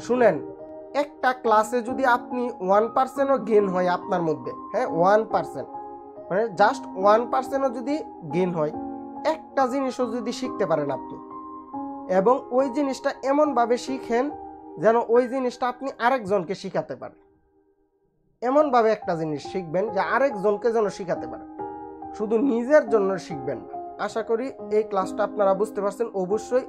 শুনেন, একটা ক্লাসে যদি আপনি 1%ও গেইন হয় আপনার মধ্যে, হ্যাঁ 1%, মানে জাস্ট 1%ও যদি গেইন হয়, একটা জিনিসও যদি শিখতে পারেন আপনি, এবং ওই জিনিসটা এমনভাবে শিখেন যেন ওই জিনিসটা আপনি আরেকজনকে শিখাতে পারেন, এমনভাবে একটা জিনিস শিখবেন যে আরেকজনকে যেন শিখাতে পারেন, শুধু নিজের জন্য শিখবেন না। আশা করি এই ক্লাসটা আপনারা বুঝতে পারছেন। অবশ্যই